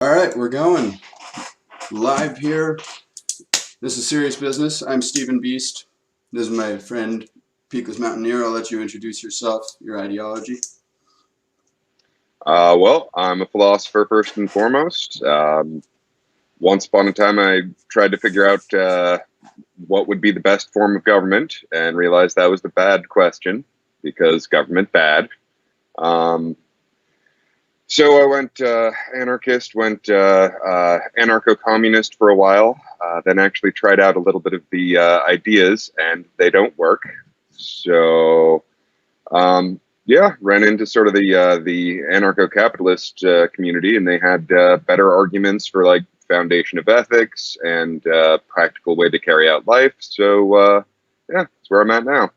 All right, we're going live here. This is Serious Business. I'm Stephen Beest. This is my friend Peakless Mountaineer. I'll let you introduce yourself, your ideology. Well, I'm a philosopher first and foremost. Once upon a time, I tried to figure out what would be the best form of government and realized that was the bad question because government bad. So I went anarchist, went anarcho-communist for a while, then actually tried out a little bit of the ideas, and they don't work. So yeah, ran into sort of the anarcho-capitalist community, and they had better arguments for like foundation of ethics and practical way to carry out life. So yeah, that's where I'm at now.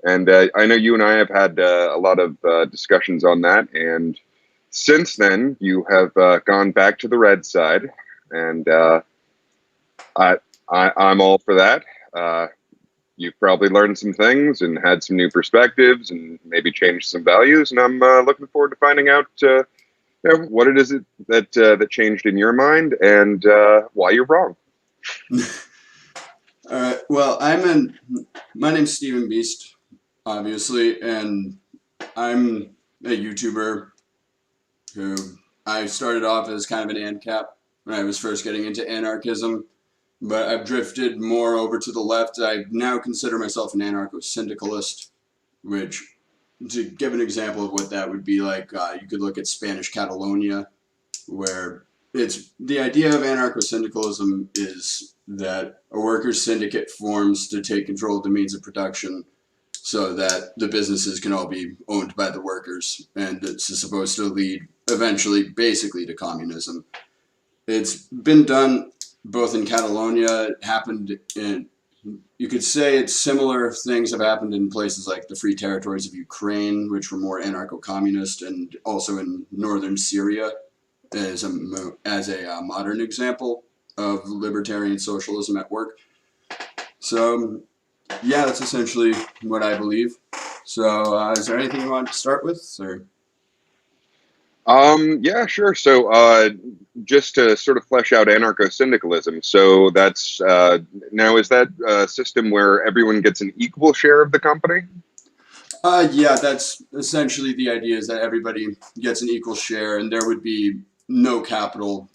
And I know you and I have had a lot of discussions on that, and since then, you have gone back to the red side, and I'm all for that. You've probably learned some things and had some new perspectives and maybe changed some values, and I'm looking forward to finding out what it is that changed in your mind and why you're wrong. All right. Well, my name's Stephen Beest, obviously, and I'm a YouTuber who I started off as kind of an ANCAP when I was first getting into anarchism, but I've drifted more over to the left. I now consider myself an anarcho-syndicalist, which, to give an example of what that would be like, you could look at Spanish Catalonia, where the idea of anarcho-syndicalism is that a workers' syndicate forms to take control of the means of production so that the businesses can all be owned by the workers, and it's supposed to lead eventually basically to communism. It's been done both in Catalonia. It happened in, you could say it's similar things have happened in places like the Free Territories of Ukraine, which were more anarcho-communist, and also in northern Syria as a modern example of libertarian socialism at work. So yeah, that's essentially what I believe. So is there anything you want to start with, or? Yeah, sure. So, just to sort of flesh out anarcho-syndicalism. So that's now, is that a system where everyone gets an equal share of the company? Yeah, that's essentially the idea, is that everybody gets an equal share, and there would be no capital.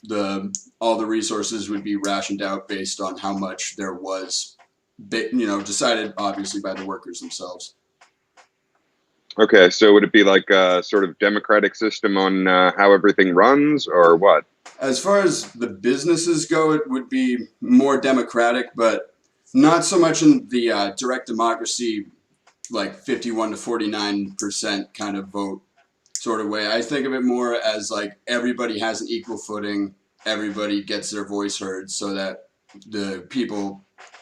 All the resources would be rationed out based on how much there was, decided obviously by the workers themselves. Okay, so would it be like a sort of democratic system on how everything runs, or what? As far as the businesses go, it would be more democratic, but not so much in the direct democracy, like 51 to 49% kind of vote sort of way. I think of it more as like everybody has an equal footing, everybody gets their voice heard, so that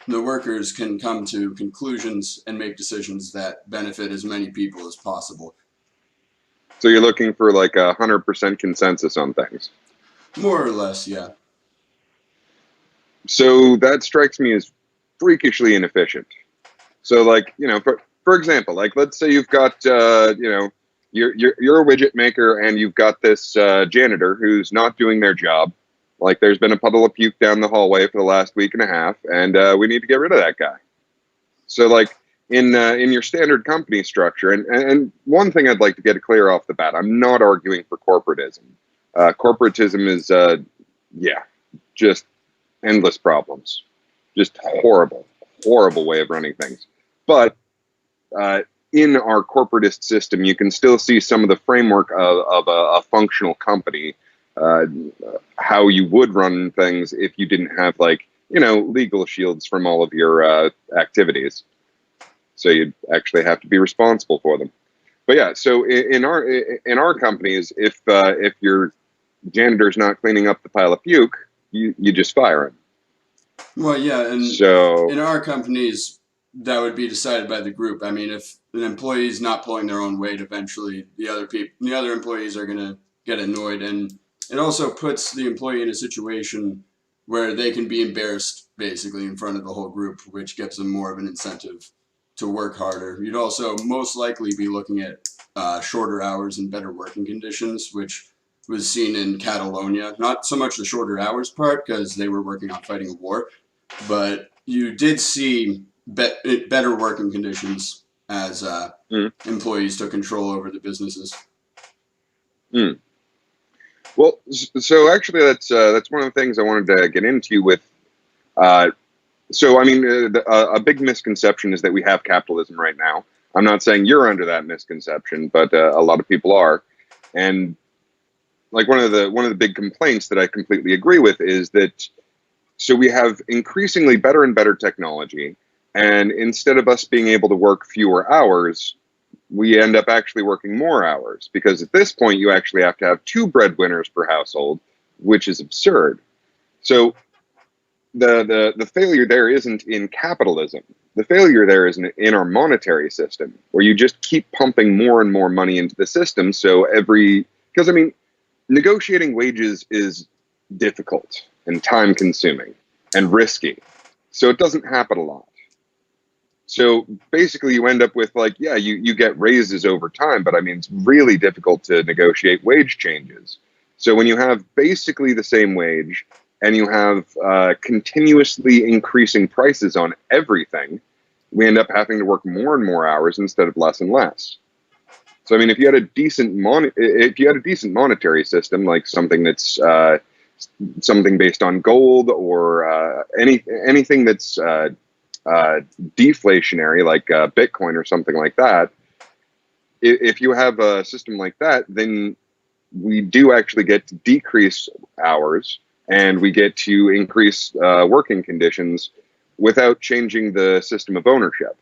the workers can come to conclusions and make decisions that benefit as many people as possible. So you're looking for like 100% consensus on things. More or less, yeah. So that strikes me as freakishly inefficient. So like, for example, like let's say you've got you're a widget maker and you've got this janitor who's not doing their job. Like there's been a puddle of puke down the hallway for the last week and a half, and we need to get rid of that guy. So like in your standard company structure, and one thing I'd like to get clear off the bat, I'm not arguing for corporatism. Corporatism is yeah, just endless problems, just horrible way of running things. But in our corporatist system, you can still see some of the framework of a functional company, how you would run things if you didn't have like, legal shields from all of your activities. So you'd actually have to be responsible for them. But yeah, so in our companies, if your janitor's not cleaning up the pile of puke, you just fire him. Well, yeah, and so in our companies, that would be decided by the group. I mean, if an employee is not pulling their own weight, eventually the other employees are going to get annoyed, and it also puts the employee in a situation where they can be embarrassed basically in front of the whole group, which gives them more of an incentive to work harder. You'd also most likely be looking at shorter hours and better working conditions, which was seen in Catalonia. Not so much the shorter hours part, because they were working on fighting a war, but you did see better working conditions as Mm. employees took control over the businesses. Mm. Well, so actually, that's one of the things I wanted to get into with. So, I mean, a big misconception is that we have capitalism right now. I'm not saying you're under that misconception, but a lot of people are. And like one of the big complaints that I completely agree with is that so we have increasingly better and better technology, and instead of us being able to work fewer hours, we end up actually working more hours because at this point you actually have to have two breadwinners per household, which is absurd. So the failure there isn't in capitalism. The failure there is in our monetary system, where you just keep pumping more and more money into the system. So because I mean, negotiating wages is difficult and time consuming and risky. So it doesn't happen a lot. So basically you end up with like, yeah, you get raises over time, but I mean, it's really difficult to negotiate wage changes. So when you have basically the same wage and you have continuously increasing prices on everything, we end up having to work more and more hours instead of less and less. So I mean, if you had a decent monetary system, like something that's something based on gold or anything that's deflationary, like Bitcoin or something like that, if you have a system like that, then we do actually get to decrease hours and we get to increase working conditions without changing the system of ownership.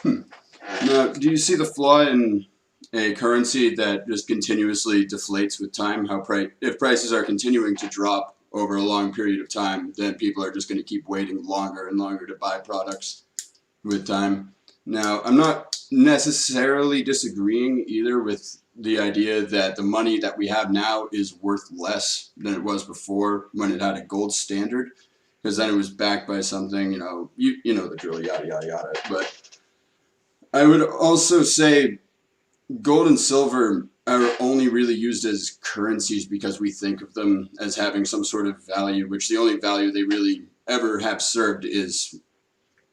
Now, do you see the flaw in a currency that just continuously deflates with time? If prices are continuing to drop over a long period of time, then people are just going to keep waiting longer and longer to buy products with time. Now, I'm not necessarily disagreeing either with the idea that the money that we have now is worth less than it was before when it had a gold standard, because then it was backed by something, you know the drill, yada yada yada. But I would also say gold and silver are only really used as currencies because we think of them as having some sort of value, which the only value they really ever have served is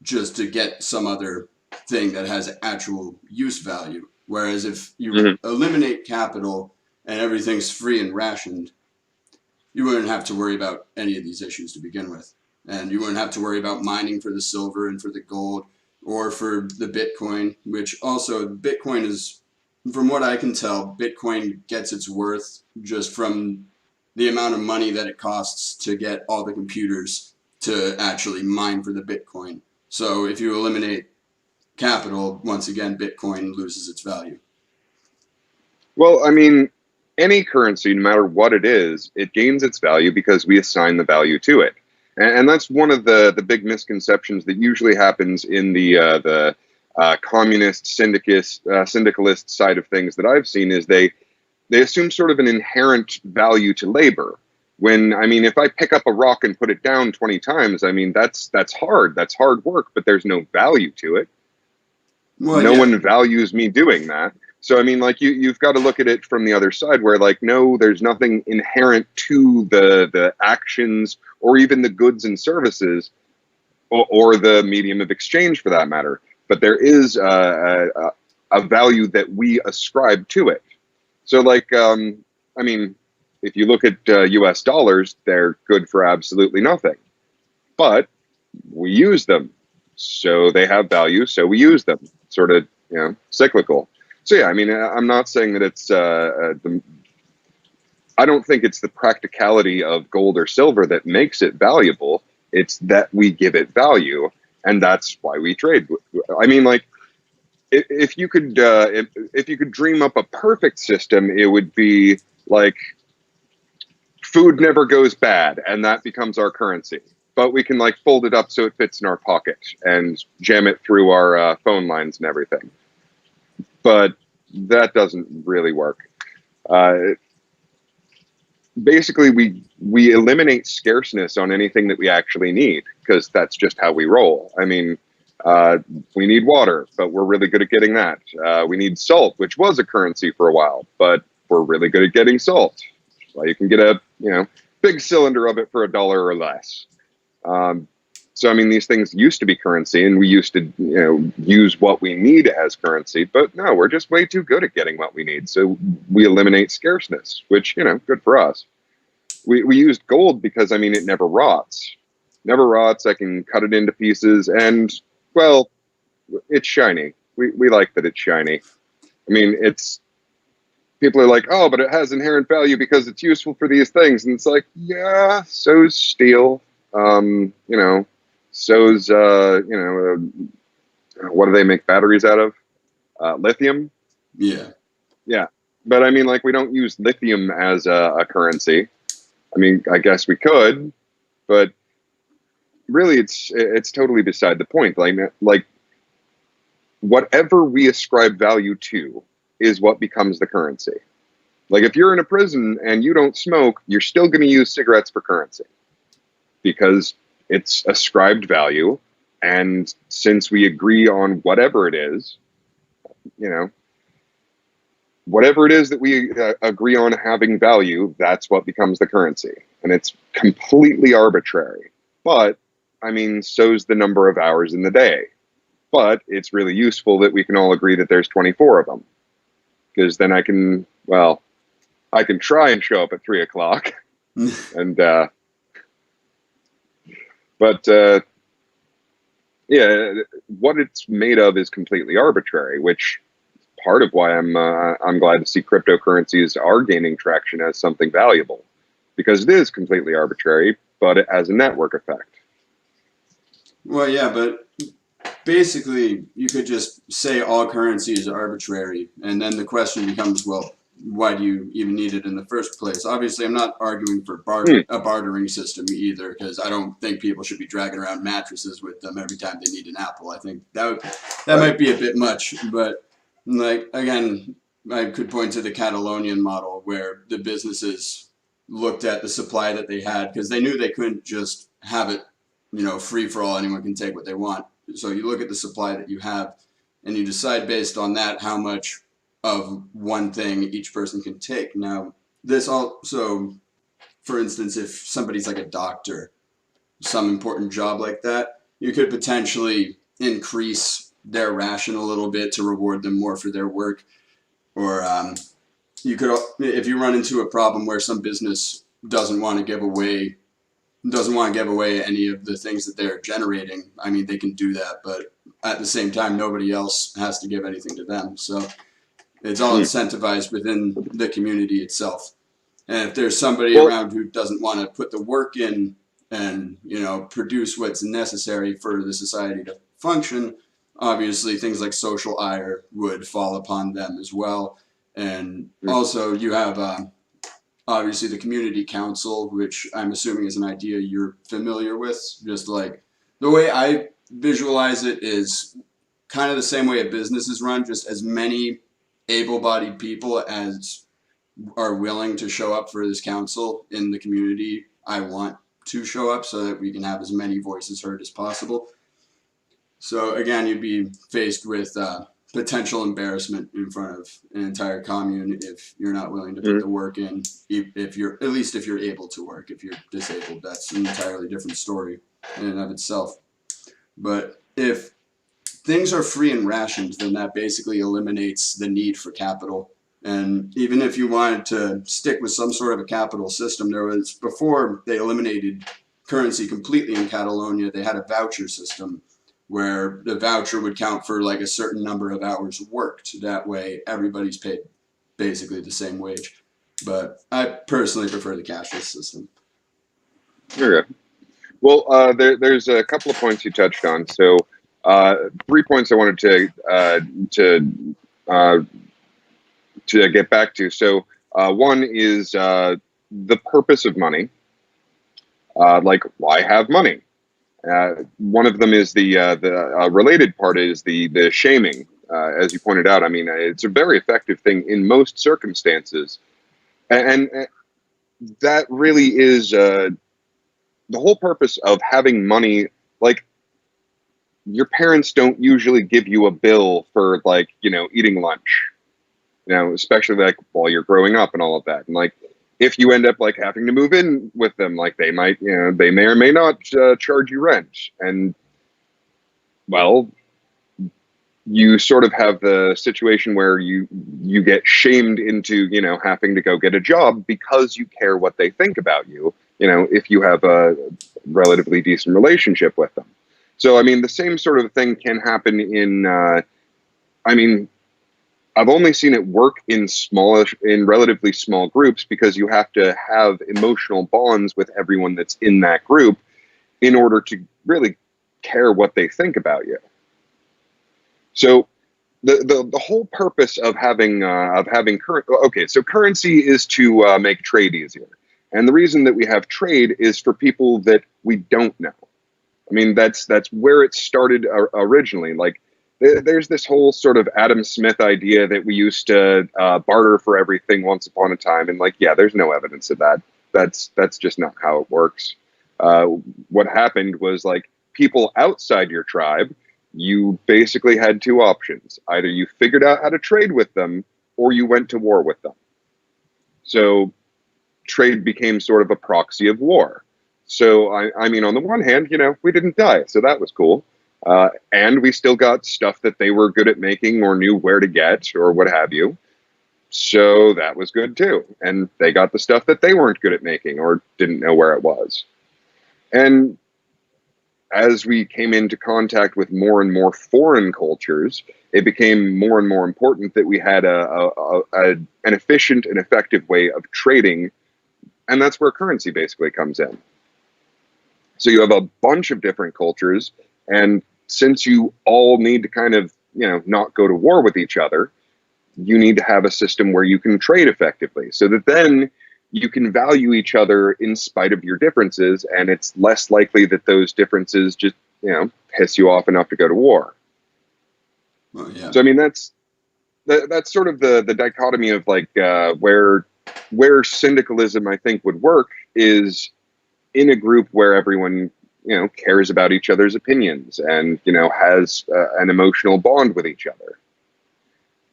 just to get some other thing that has actual use value. Whereas if you eliminate capital and everything's free and rationed, you wouldn't have to worry about any of these issues to begin with. And you wouldn't have to worry about mining for the silver and for the gold or for the Bitcoin, which also Bitcoin is, from what I can tell, Bitcoin gets its worth just from the amount of money that it costs to get all the computers to actually mine for the Bitcoin. So if you eliminate capital, once again, Bitcoin loses its value. Well, I mean, any currency, no matter what it is, it gains its value because we assign the value to it. And that's one of the big misconceptions that usually happens in the communist syndicalist side of things that I've seen is they assume sort of an inherent value to labor. When, I mean, if I pick up a rock and put it down 20 times, I mean, that's hard. That's hard work, but there's no value to it. Well, no one values me doing that. So, I mean, like, you've got to look at it from the other side where, like, no, there's nothing inherent to the actions or even the goods and services or the medium of exchange for that matter. But there is a value that we ascribe to it. So, like, I mean, if you look at US dollars, they're good for absolutely nothing. But we use them. So they have value, so we use them. Sort of, cyclical. So yeah, I mean, I'm not saying that it's I don't think it's the practicality of gold or silver that makes it valuable. It's that we give it value, and that's why we trade. I mean, like, if you could dream up a perfect system, it would be like food never goes bad, and that becomes our currency. But we can like fold it up so it fits in our pocket and jam it through our phone lines and everything. But that doesn't really work. Basically, we eliminate scarceness on anything that we actually need because that's just how we roll. I mean, we need water, but we're really good at getting that. We need salt, which was a currency for a while, but we're really good at getting salt. Well, you can get a big cylinder of it for $1 or less. So I mean, these things used to be currency, and we used to use what we need as currency. But no, we're just way too good at getting what we need. So we eliminate scarceness, which good for us. We used gold because I mean it never rots. Never rots. I can cut it into pieces, and well, it's shiny. We like that it's shiny. I mean, people are like, oh, but it has inherent value because it's useful for these things. And it's like, yeah, so's steel. So's, what do they make batteries out of? Lithium? Yeah. Yeah. But I mean, like, we don't use lithium as a currency. I mean, I guess we could, but really it's totally beside the point. Like whatever we ascribe value to is what becomes the currency. Like if you're in a prison and you don't smoke, you're still going to use cigarettes for currency because it's ascribed value. And since we agree on whatever it is, whatever it is that we agree on having value, that's what becomes the currency. And it's completely arbitrary. But, I mean, so's the number of hours in the day. But it's really useful that we can all agree that there's 24 of them. Because then I can try and show up at 3 o'clock. And, yeah, what it's made of is completely arbitrary, which is part of why I'm glad to see cryptocurrencies are gaining traction as something valuable. Because it is completely arbitrary, but it has a network effect. Well, yeah, but basically, you could just say all currency is arbitrary, and then the question becomes, well, why do you even need it in the first place? Obviously, I'm not arguing for a bartering system either, because I don't think people should be dragging around mattresses with them every time they need an apple. I think that might be a bit much, but like again, I could point to the Catalonian model where the businesses looked at the supply that they had because they knew they couldn't just have it, free for all. Anyone can take what they want. So you look at the supply that you have, and you decide based on that how much of one thing each person can take. Now, this also, for instance, if somebody's like a doctor, some important job like that, you could potentially increase their ration a little bit to reward them more for their work. Or you could, if you run into a problem where some business doesn't want to give away any of the things that they're generating, I mean, they can do that, but at the same time, nobody else has to give anything to them. So it's all incentivized within the community itself. And if there's somebody around who doesn't want to put the work in and, produce what's necessary for the society to function, obviously things like social ire would fall upon them as well. And also you have obviously the community council, which I'm assuming is an idea you're familiar with. Just like the way I visualize it is kind of the same way a business is run, just as many able-bodied people as are willing to show up for this council in the community I want to show up so that we can have as many voices heard as possible. So again, you'd be faced with potential embarrassment in front of an entire commune if you're not willing to put the work in. If you're able to work. If you're disabled, that's an entirely different story in and of itself. But if things are free and rationed, then that basically eliminates the need for capital. And even if you wanted to stick with some sort of a capital system, before they eliminated currency completely in Catalonia, they had a voucher system where the voucher would count for like a certain number of hours worked. That way everybody's paid basically the same wage. But I personally prefer the cashless system. Very good. Well, there's a couple of points you touched on. So 3 points I wanted to get back to. So one is the purpose of money. Like, why have money? One of them is the related part is the shaming. As you pointed out, I mean, it's a very effective thing in most circumstances. And that really is the whole purpose of having money. Like, your parents don't usually give you a bill for, like, eating lunch. you know, especially like while you're growing up and all of that. And like, if you end up like having to move in with them, like they might, you know, they may or may not charge you rent. And well, you sort of have the situation where you get shamed into, you know, having to go get a job because you care what they think about you, you know, if you have a relatively decent relationship with them. So I mean, the same sort of thing can happen in I mean, I've only seen it work in smallish, in relatively small groups, because you have to have emotional bonds with everyone that's in that group in order to really care what they think about you. So the whole purpose of having current, okay, so currency is to make trade easier, and the reason that we have trade is for people that we don't know. I mean, that's where it started originally. Like, there's this whole sort of Adam Smith idea that we used to barter for everything once upon a time, and like, yeah, there's no evidence of that. That's just not how it works. What happened was, like, people outside your tribe, you basically had two options: either you figured out how to trade with them, or you went to war with them. So trade became sort of a proxy of war. So, I mean, on the one hand, you know, we didn't die, so that was cool. And we still got stuff that they were good at making or knew where to get or what have you. So that was good too. And they got the stuff that they weren't good at making or didn't know where it was. And as we came into contact with more and more foreign cultures, it became more and more important that we had an efficient and effective way of trading. And that's where currency basically comes in. So you have a bunch of different cultures, and since you all need to kind of, you know, not go to war with each other, you need to have a system where you can trade effectively, so that then you can value each other in spite of your differences, and it's less likely that those differences just, you know, piss you off enough to go to war. Well, yeah. So I mean, that's sort of the dichotomy of like where syndicalism, I think, would work is in a group where everyone, you know, cares about each other's opinions and, you know, has an emotional bond with each other.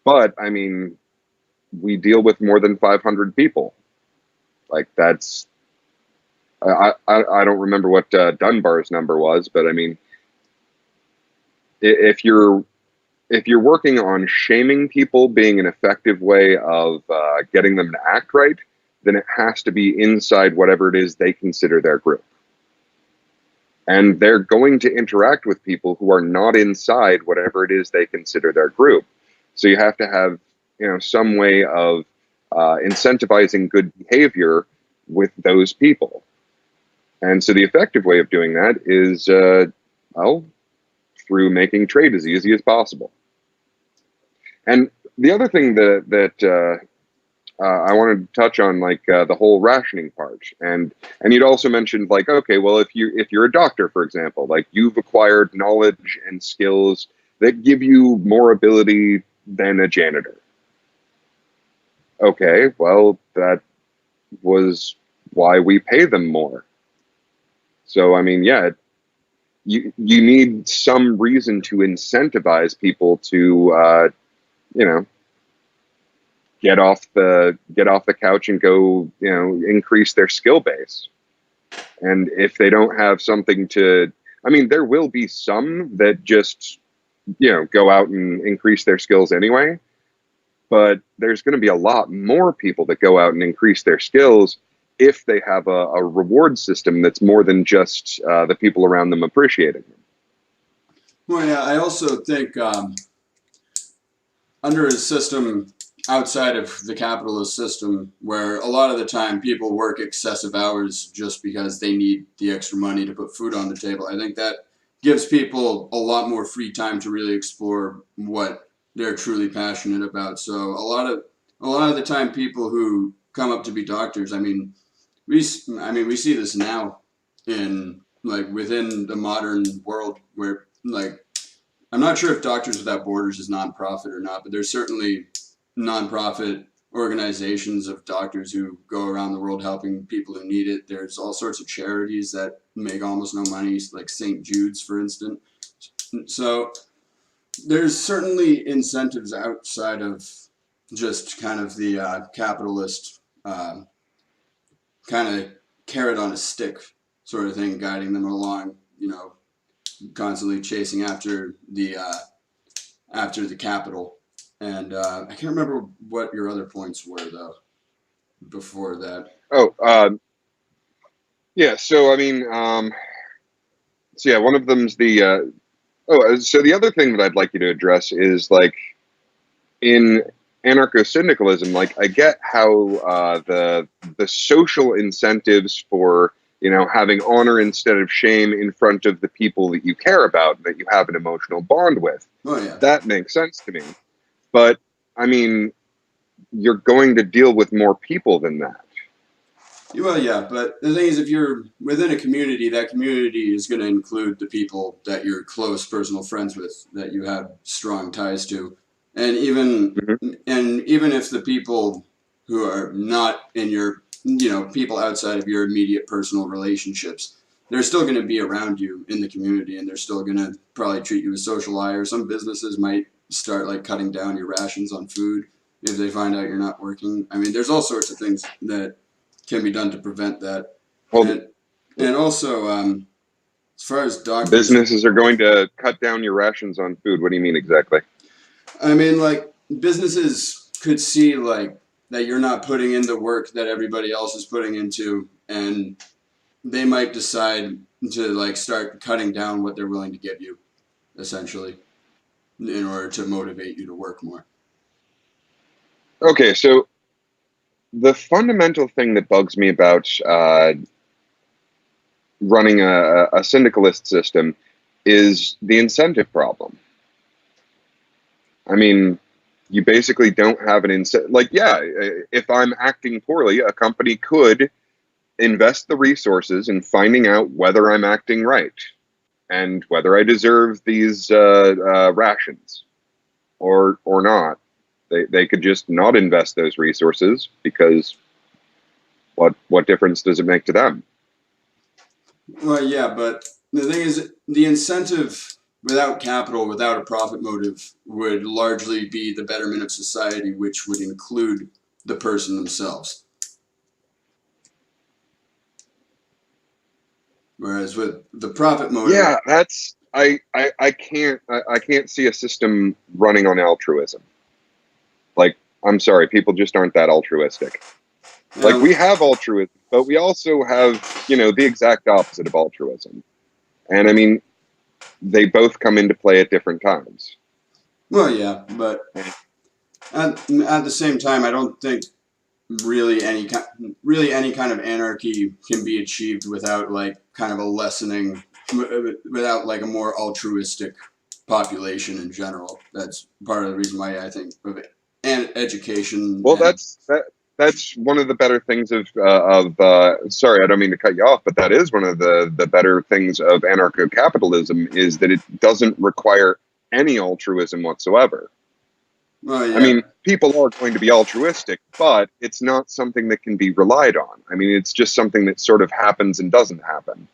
But I mean, we deal with more than 500 people. Like, that's, I don't remember what Dunbar's number was, but I mean, if you're working on shaming people being an effective way of getting them to act right, then it has to be inside whatever it is they consider their group. And they're going to interact with people who are not inside whatever it is they consider their group. So you have to have, you know, some way of incentivizing good behavior with those people. And so the effective way of doing that is, well, through making trade as easy as possible. And the other thing that I wanted to touch on, like the whole rationing part, and you'd also mentioned, like, okay, well, if you're a doctor, for example, like, you've acquired knowledge and skills that give you more ability than a janitor. Okay, well, that was why we pay them more. So I mean, yeah, you need some reason to incentivize people to you know, get off the couch and go, you know, increase their skill base. And if they don't have something to, I mean, there will be some that just, you know, go out and increase their skills anyway. But there's going to be a lot more people that go out and increase their skills if they have a reward system that's more than just the people around them appreciating them. Well, yeah, I also think under a system outside of the capitalist system, where a lot of the time people work excessive hours just because they need the extra money to put food on the table, I think that gives people a lot more free time to really explore what they're truly passionate about. So a lot of the time, people who come up to be doctors, I mean, we see this now in, like, within the modern world, where, like, I'm not sure if Doctors Without Borders is nonprofit or not, but there's certainly nonprofit organizations of doctors who go around the world helping people who need it. There's all sorts of charities that make almost no money, like St. Jude's, for instance. So there's certainly incentives outside of just kind of the capitalist kind of carrot on a stick sort of thing, guiding them along, constantly chasing after the capital. And I can't remember what your other points were though before that. Oh, yeah. So I mean, so yeah, one of them's the. So the other thing that I'd like you to address is like in anarcho-syndicalism. Like I get how the social incentives for having honor instead of shame in front of the people that you care about, that you have an emotional bond with. Oh yeah. That makes sense to me. But I mean, you're going to deal with more people than that. Well, yeah, but the thing is, if you're within a community, that community is going to include the people that you're close personal friends with, that you have strong ties to, and Hmm. even if the people who are not in your, people outside of your immediate personal relationships, they're still going to be around you in the community, and they're still going to probably treat you as social liar. Some businesses might start like cutting down your rations on food if they find out you're not working. I mean, there's all sorts of things that can be done to prevent that. Hold And and also, as far as doctors, Businesses are going to cut down your rations on food. What do you mean exactly? I mean, like businesses could see like that you're not putting in the work that everybody else is putting into, and they might decide to like start cutting down what they're willing to give you, essentially, in order to motivate you to work more. Okay, so the fundamental thing that bugs me about running a syndicalist system is the incentive problem. I mean, you basically don't have an incentive. Like, yeah, if I'm acting poorly, a company could invest the resources in finding out whether I'm acting right and whether I deserve these rations or not. They could just not invest those resources because what difference does it make to them? Well, yeah, but the thing is, the incentive without capital, without a profit motive, would largely be the betterment of society, which would include the person themselves. Whereas with the profit motive, Yeah, that's I can't see a system running on altruism. Like, I'm sorry, people just aren't that altruistic. Like, well, we have altruism, but we also have, the exact opposite of altruism. And I mean, they both come into play at different times. well, yeah, but at the same time, I don't think really any kind of anarchy can be achieved without like kind of a lessening, without like a more altruistic population in general. That's part of the reason why I think of it. And education Well, and that's one of the better things of sorry, I don't mean to cut you off, but that is one of the better things of anarcho-capitalism is that it doesn't require any altruism whatsoever. well, I yeah, mean, people are going to be altruistic, but it's not something that can be relied on. I mean, it's just something that sort of happens and doesn't happen.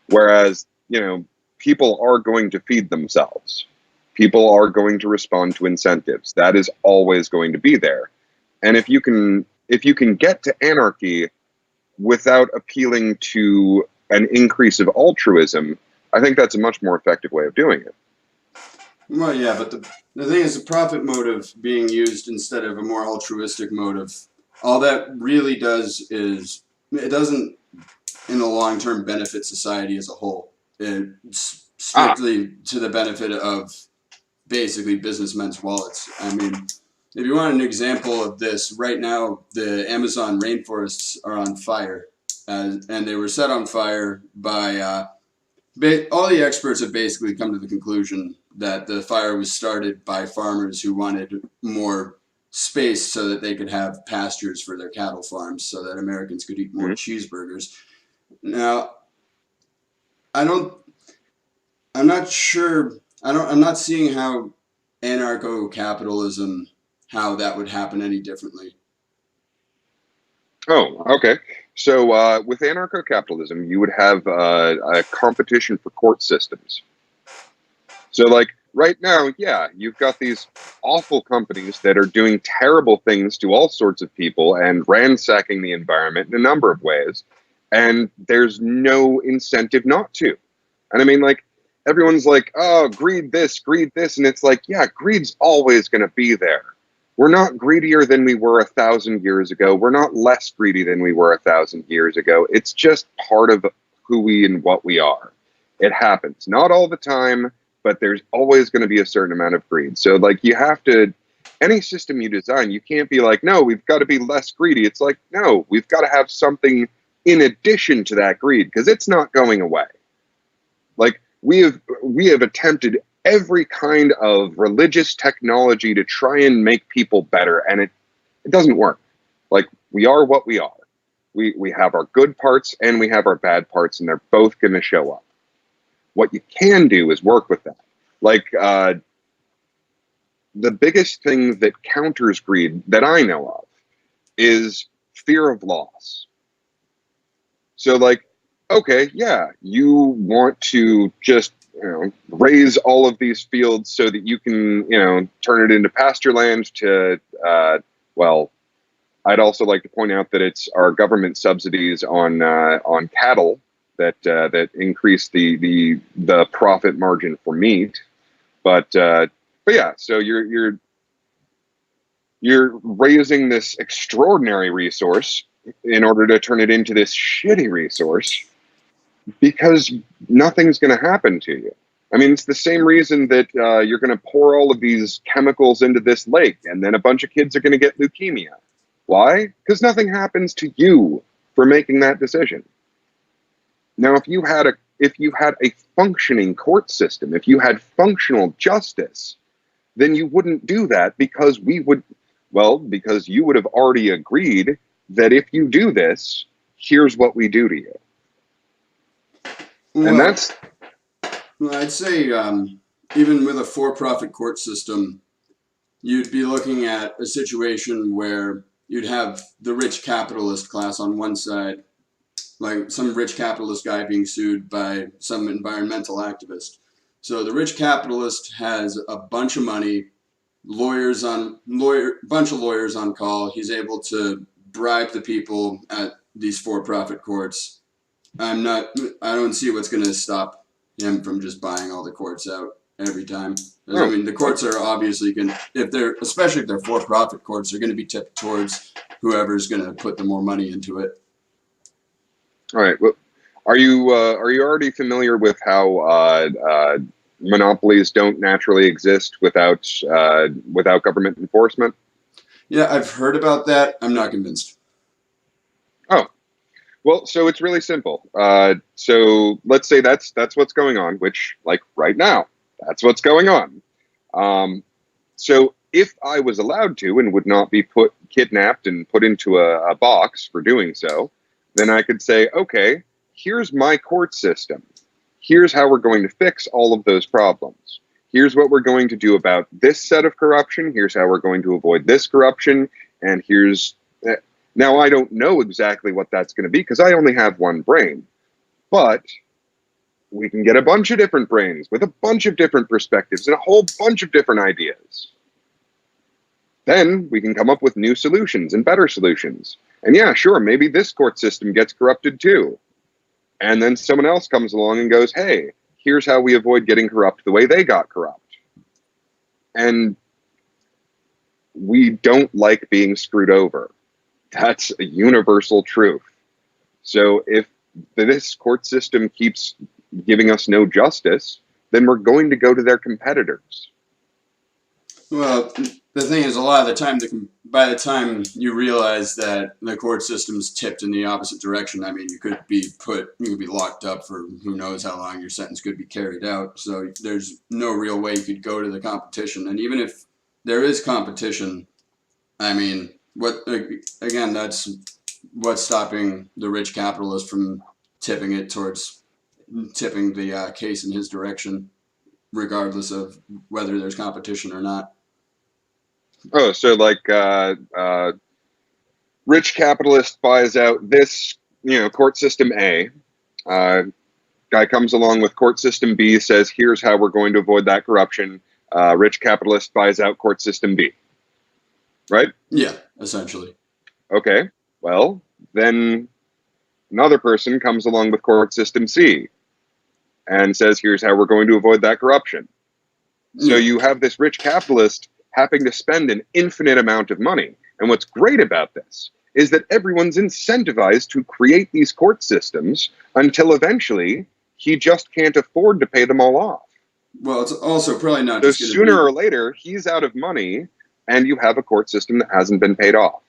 Whereas, people are going to feed themselves. People are going to respond to incentives. That is always going to be there. And if you can get to anarchy without appealing to an increase of altruism, I think that's a much more effective way of doing it. well, yeah, but the thing is, the profit motive being used instead of a more altruistic motive, all that really does is it doesn't in the long term benefit society as a whole. It's Ah, strictly to the benefit of basically businessmen's wallets. I mean, if you want an example of this, right now the Amazon rainforests are on fire, and they were set on fire by all the experts have basically come to the conclusion that the fire was started by farmers who wanted more space so that they could have pastures for their cattle farms, so that Americans could eat more mhm. cheeseburgers. Now, I don't. I'm not sure. I'm not seeing how anarcho-capitalism, how that would happen any differently. Oh, okay. So with anarcho-capitalism, you would have a competition for court systems. So like right now, yeah, you've got these awful companies that are doing terrible things to all sorts of people and ransacking the environment in a number of ways, and there's no incentive not to. And I mean, like, everyone's like, oh, greed this, and it's like, yeah, greed's always going to be there. We're not greedier than we were 1,000 years ago. We're not less greedy than we were 1,000 years ago. It's just part of who we and what we are. It happens. Not all the time, but there's always going to be a certain amount of greed. So, like, you have to, any system you design, you can't be like, no, we've got to be less greedy. It's like, no, we've got to have something in addition to that greed, because it's not going away. Like, we have attempted every kind of religious technology to try and make people better, and it doesn't work. Like, we are what we are. We have our good parts and we have our bad parts, and they're both going to show up. What you can do is work with that. Like, the biggest thing that counters greed that I know of is fear of loss. So, like, okay, yeah, you want to just, raise all of these fields so that you can, turn it into pasture land to, well, I'd also like to point out that it's our government subsidies on cattle that increase the profit margin for meat. But yeah, so you're raising this extraordinary resource in order to turn it into this shitty resource, because nothing's going to happen to you. I mean, it's the same reason that you're going to pour all of these chemicals into this lake, and then a bunch of kids are going to get leukemia. Why? Because nothing happens to you for making that decision. Now, if you had a functioning court system, if you had functional justice, then you wouldn't do that, because because you would have already agreed that if you do this, here's what we do to you. Well, And that's... Well, I'd say even with a for-profit court system, you'd be looking at a situation where you'd have the rich capitalist class on one side, like some rich capitalist guy being sued by some environmental activist. So the rich capitalist has a bunch of money, bunch of lawyers on call. He's able to bribe the people at these for-profit courts. I don't see what's going to stop him from just buying all the courts out every time. I mean, the courts are obviously especially if they're for-profit courts, they're going to be tipped towards whoever's going to put the more money into it. All right. Well, are you already familiar with how monopolies don't naturally exist without government enforcement? Yeah, I've heard about that. I'm not convinced. Oh, well, so it's really simple. So let's say that's what's going on, which, like, right now, that's what's going on. So if I was allowed to and would not be kidnapped and put into a box for doing so, then I could say, okay, here's my court system. Here's how we're going to fix all of those problems. Here's what we're going to do about this set of corruption. Here's how we're going to avoid this corruption. And now I don't know exactly what that's going to be, because I only have one brain. But we can get a bunch of different brains with a bunch of different perspectives and a whole bunch of different ideas. Then we can come up with new solutions and better solutions. And yeah, sure, maybe this court system gets corrupted too. And then someone else comes along and goes, hey, here's how we avoid getting corrupt the way they got corrupt. And we don't like being screwed over. That's a universal truth. So if this court system keeps giving us no justice, then we're going to go to their competitors. Well, the thing is, a lot of the time, by the time you realize that the court system's tipped in the opposite direction, I mean, you could be locked up for who knows how long. Your sentence could be carried out. So there's no real way you could go to the competition. And even if there is competition, I mean, that's what's stopping the rich capitalist from tipping the case in his direction, regardless of whether there's competition or not. Oh, so like rich capitalist buys out this, court system A. Guy comes along with court system B, says, here's how we're going to avoid that corruption. Rich capitalist buys out court system B. Right? Yeah, essentially. Okay. Well, then another person comes along with court system C and says, here's how we're going to avoid that corruption. So Yeah. you have this rich capitalist having to spend an infinite amount of money. And what's great about this is that everyone's incentivized to create these court systems until eventually he just can't afford to pay them all off. Well, it's also probably not So just going to sooner be... or later, he's out of money, and you have a court system that hasn't been paid off.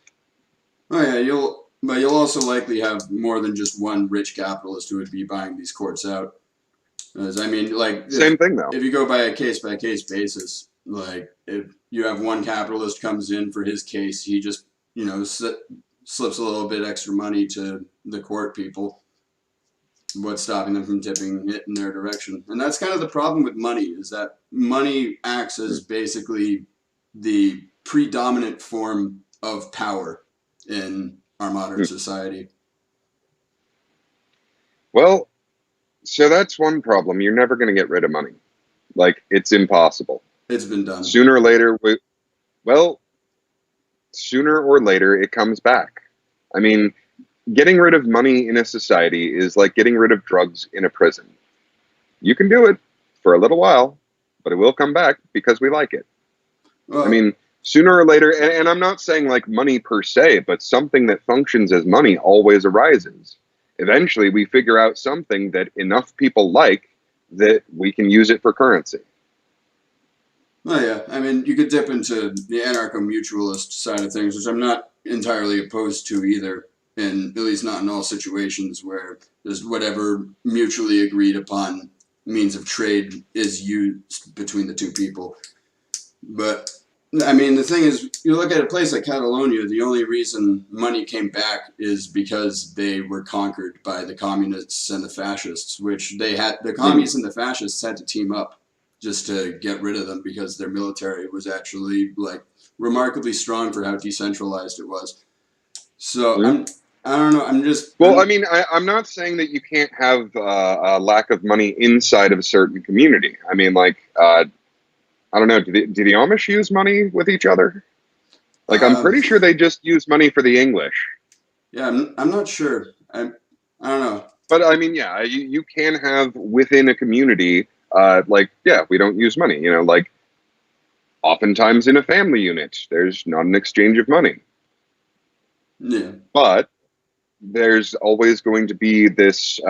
Oh yeah, you'll also likely have more than just one rich capitalist who would be buying these courts out. As I mean, like Same thing, though. if you go by a case basis, like if you have one capitalist comes in for his case, he just slips a little bit extra money to the court people. What's stopping them from tipping it in their direction? And that's kind of the problem with money, is that money acts as basically the predominant form of power in our modern society. Well, so that's one problem. You're never going to get rid of money. Like, it's impossible. It's been done. Sooner or later, sooner or later, it comes back. I mean, getting rid of money in a society is like getting rid of drugs in a prison. You can do it for a little while, but it will come back because we like it. Well, I mean, sooner or later, and I'm not saying like money per se, but something that functions as money always arises. Eventually, we figure out something that enough people like that we can use it for currency. oh yeah, I mean, you could dip into the anarcho-mutualist side of things, which I'm not entirely opposed to either, and at least not in all situations where there's whatever mutually agreed upon means of trade is used between the two people. But I mean, the thing is, you look at a place like Catalonia, the only reason money came back is because they were conquered by the communists and the fascists, which the communists and the fascists had to team up just to get rid of them because their military was actually like remarkably strong for how decentralized it was. So I don't know. I mean, I'm not saying that you can't have a lack of money inside of a certain community. I mean, like, I don't know. Do the Amish use money with each other? Like, I'm pretty sure they just use money for the English. Yeah, I'm not sure. I don't know. But I mean, yeah, you can have within a community, like, yeah, we don't use money. You know, like, oftentimes in a family unit, there's not an exchange of money. Yeah. But there's always going to be this.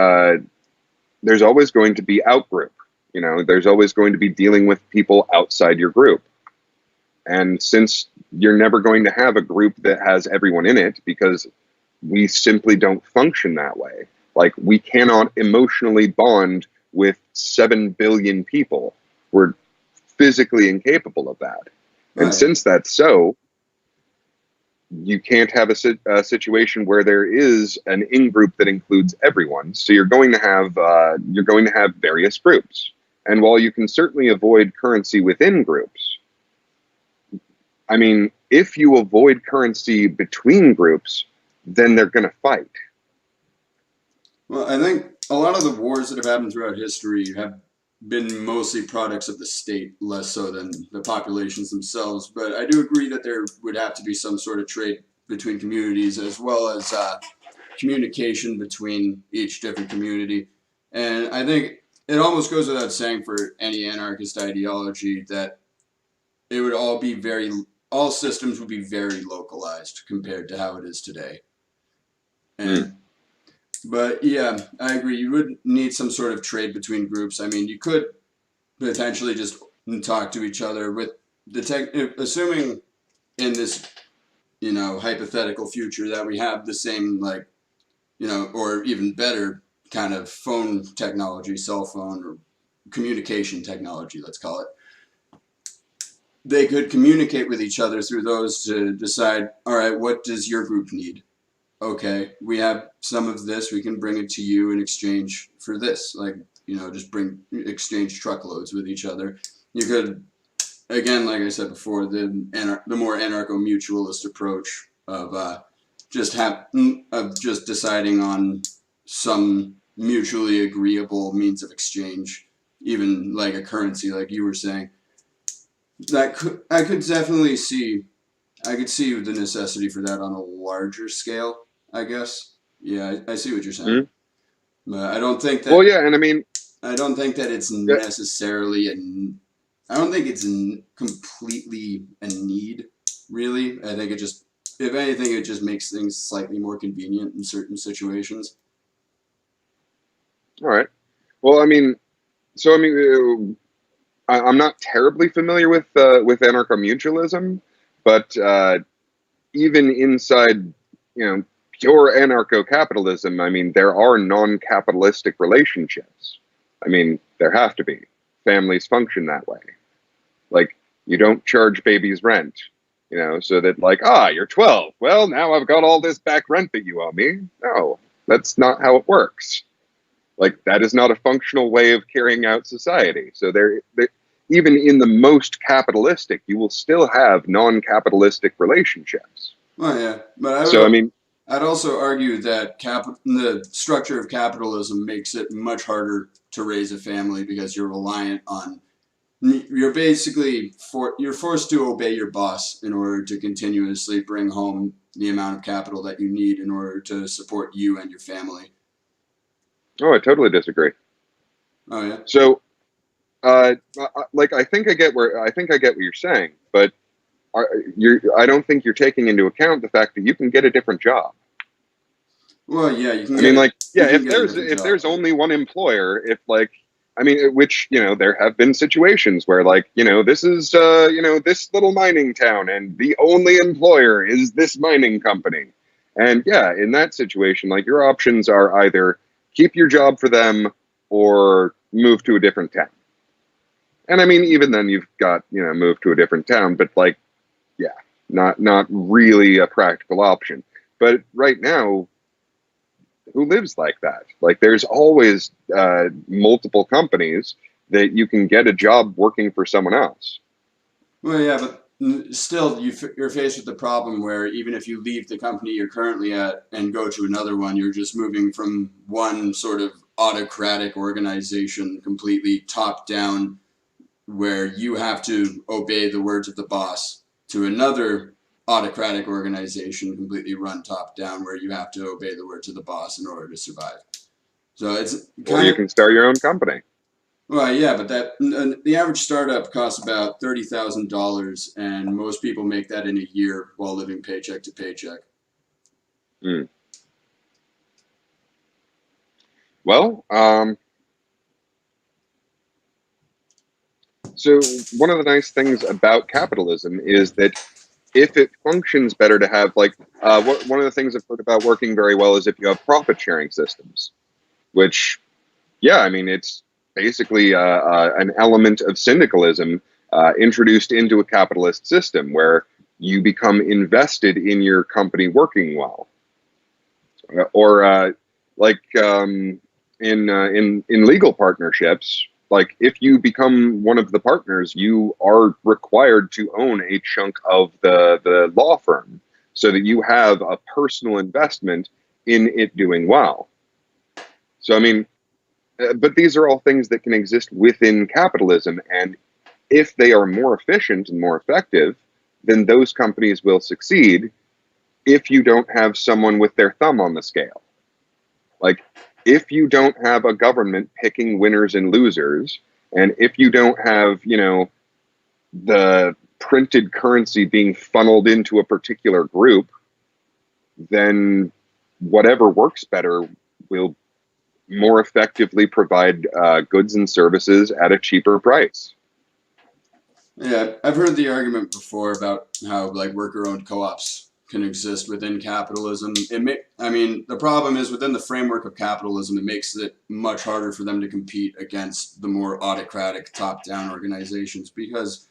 There's always going to be outgroup. You know, there's always going to be dealing with people outside your group. And since you're never going to have a group that has everyone in it, because we simply don't function that way. Like, we cannot emotionally bond with 7 billion people. We're physically incapable of that. Right. And since that's so, you can't have a situation where there is an in-group that includes everyone. So you're going to have various groups. And while you can certainly avoid currency within groups, I mean, if you avoid currency between groups, then they're going to fight. Well, I think a lot of the wars that have happened throughout history have been mostly products of the state, less so than the populations themselves. But I do agree that there would have to be some sort of trade between communities, as well as communication between each different community. And I think it almost goes without saying for any anarchist ideology that it would all systems would be very localized compared to how it is today. And But yeah, I agree. You would need some sort of trade between groups. I mean, you could potentially just talk to each other with the assuming in this, hypothetical future that we have the same, like, or even better kind of phone technology, cell phone or communication technology, let's call it. They could communicate with each other through those to decide, all right, what does your group need? Okay, we have some of this, we can bring it to you in exchange for this. Like, just exchange truckloads with each other. You could, again, like I said before, the more anarcho-mutualist approach of just deciding on some mutually agreeable means of exchange, even like a currency, like you were saying. I could definitely see. I could see the necessity for that on a larger scale. I guess. Yeah, I see what you're saying. Mhm. But Well, yeah, and I mean, I don't think that it's yeah, necessarily I don't think it's completely a need. Really, I think it just, if anything, it just makes things slightly more convenient in certain situations. all right. Well, I mean, so I mean, I'm not terribly familiar with anarcho-mutualism, but even inside, you know, pure anarcho-capitalism, I mean, there are non-capitalistic relationships. I mean, there have to be. Families function that way. Like, you don't charge babies rent, you know, so that like, you're 12. Well, now I've got all this back rent that you owe me. No, that's not how it works. Like, that is not a functional way of carrying out society. So even in the most capitalistic, you will still have non-capitalistic relationships. Well, yeah, but So I mean, I'd also argue that the structure of capitalism makes it much harder to raise a family because you're reliant on, you're basically you're forced to obey your boss in order to continuously bring home the amount of capital that you need in order to support you and your family. oh, I totally disagree. Oh yeah. So, like, I think I get what you're saying, but I don't think you're taking into account the fact that you can get a different job. Well, yeah, I mean, like, yeah, you can get a different if job. there's only one employer, if like, I mean, which, you know, there have been situations where like, you know, this is you know, this little mining town and the only employer is this mining company. And yeah, in that situation, like your options are either keep your job for them or move to a different town. And I mean, even then you've got, you know, move to a different town, but like, yeah, not really a practical option. But right now, who lives like that? Like, there's always multiple companies that you can get a job working for someone else. Well, yeah, but still, you're faced with the problem where even if you leave the company you're currently at and go to another one, you're just moving from one sort of autocratic organization completely top down, where you have to obey the words of the boss, to another autocratic organization completely run top down, where you have to obey the words of the boss in order to survive. So it's Or kind you of, can start your own company. well, yeah, but the average startup costs about $30,000, and most people make that in a year while living paycheck to paycheck. Mm. Well, so one of the nice things about capitalism is that if it functions better to have like one of the things I've heard about working very well is if you have profit sharing systems, which yeah, I mean it's basically an element of syndicalism introduced into a capitalist system where you become invested in your company working well, or like in legal partnerships. Like if you become one of the partners, you are required to own a chunk of the law firm so that you have a personal investment in it doing well. So I mean, but these are all things that can exist within capitalism, and if they are more efficient and more effective, then those companies will succeed if you don't have someone with their thumb on the scale. Like, if you don't have a government picking winners and losers, and if you don't have, you know, the printed currency being funneled into a particular group, then whatever works better will more effectively provide goods and services at a cheaper price. Yeah, I've heard the argument before about how like worker-owned co-ops can exist within capitalism. I mean, the problem is within the framework of capitalism, it makes it much harder for them to compete against the more autocratic top-down organizations because,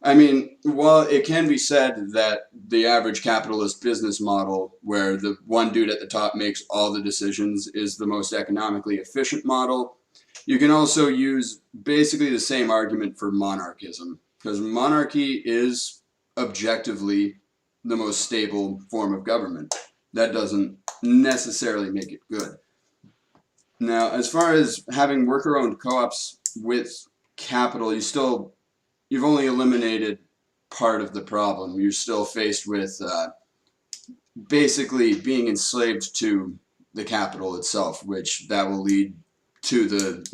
I mean, while it can be said that the average capitalist business model, where the one dude at the top makes all the decisions, is the most economically efficient model, you can also use basically the same argument for monarchism, because monarchy is objectively the most stable form of government. That doesn't necessarily make it good. Now, as far as having worker-owned co-ops with capital, you've only eliminated part of the problem. You're still faced with basically being enslaved to the capital itself, which that will lead to the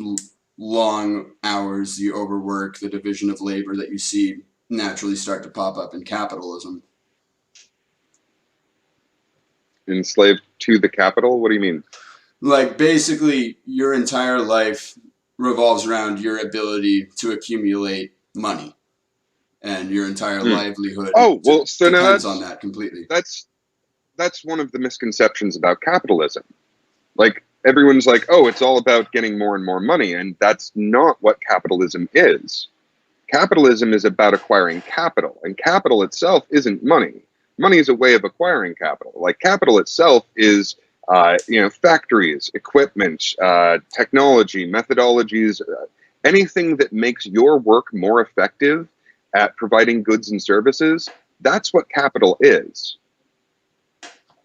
long hours, the overwork, the division of labor that you see naturally start to pop up in capitalism. Enslaved to the capital? What do you mean? Like basically, your entire life revolves around your ability to accumulate money, and your entire Hmm. livelihood Oh, well, so now depends on that completely. that's that's one of the misconceptions about capitalism. Like everyone's like, "Oh, it's all about getting more and more money," and that's not what capitalism is. Capitalism is about acquiring capital, and capital itself isn't money. Money is a way of acquiring capital. Like capital itself is, factories, equipment, technology, methodologies, anything that makes your work more effective at providing goods and services. That's what capital is.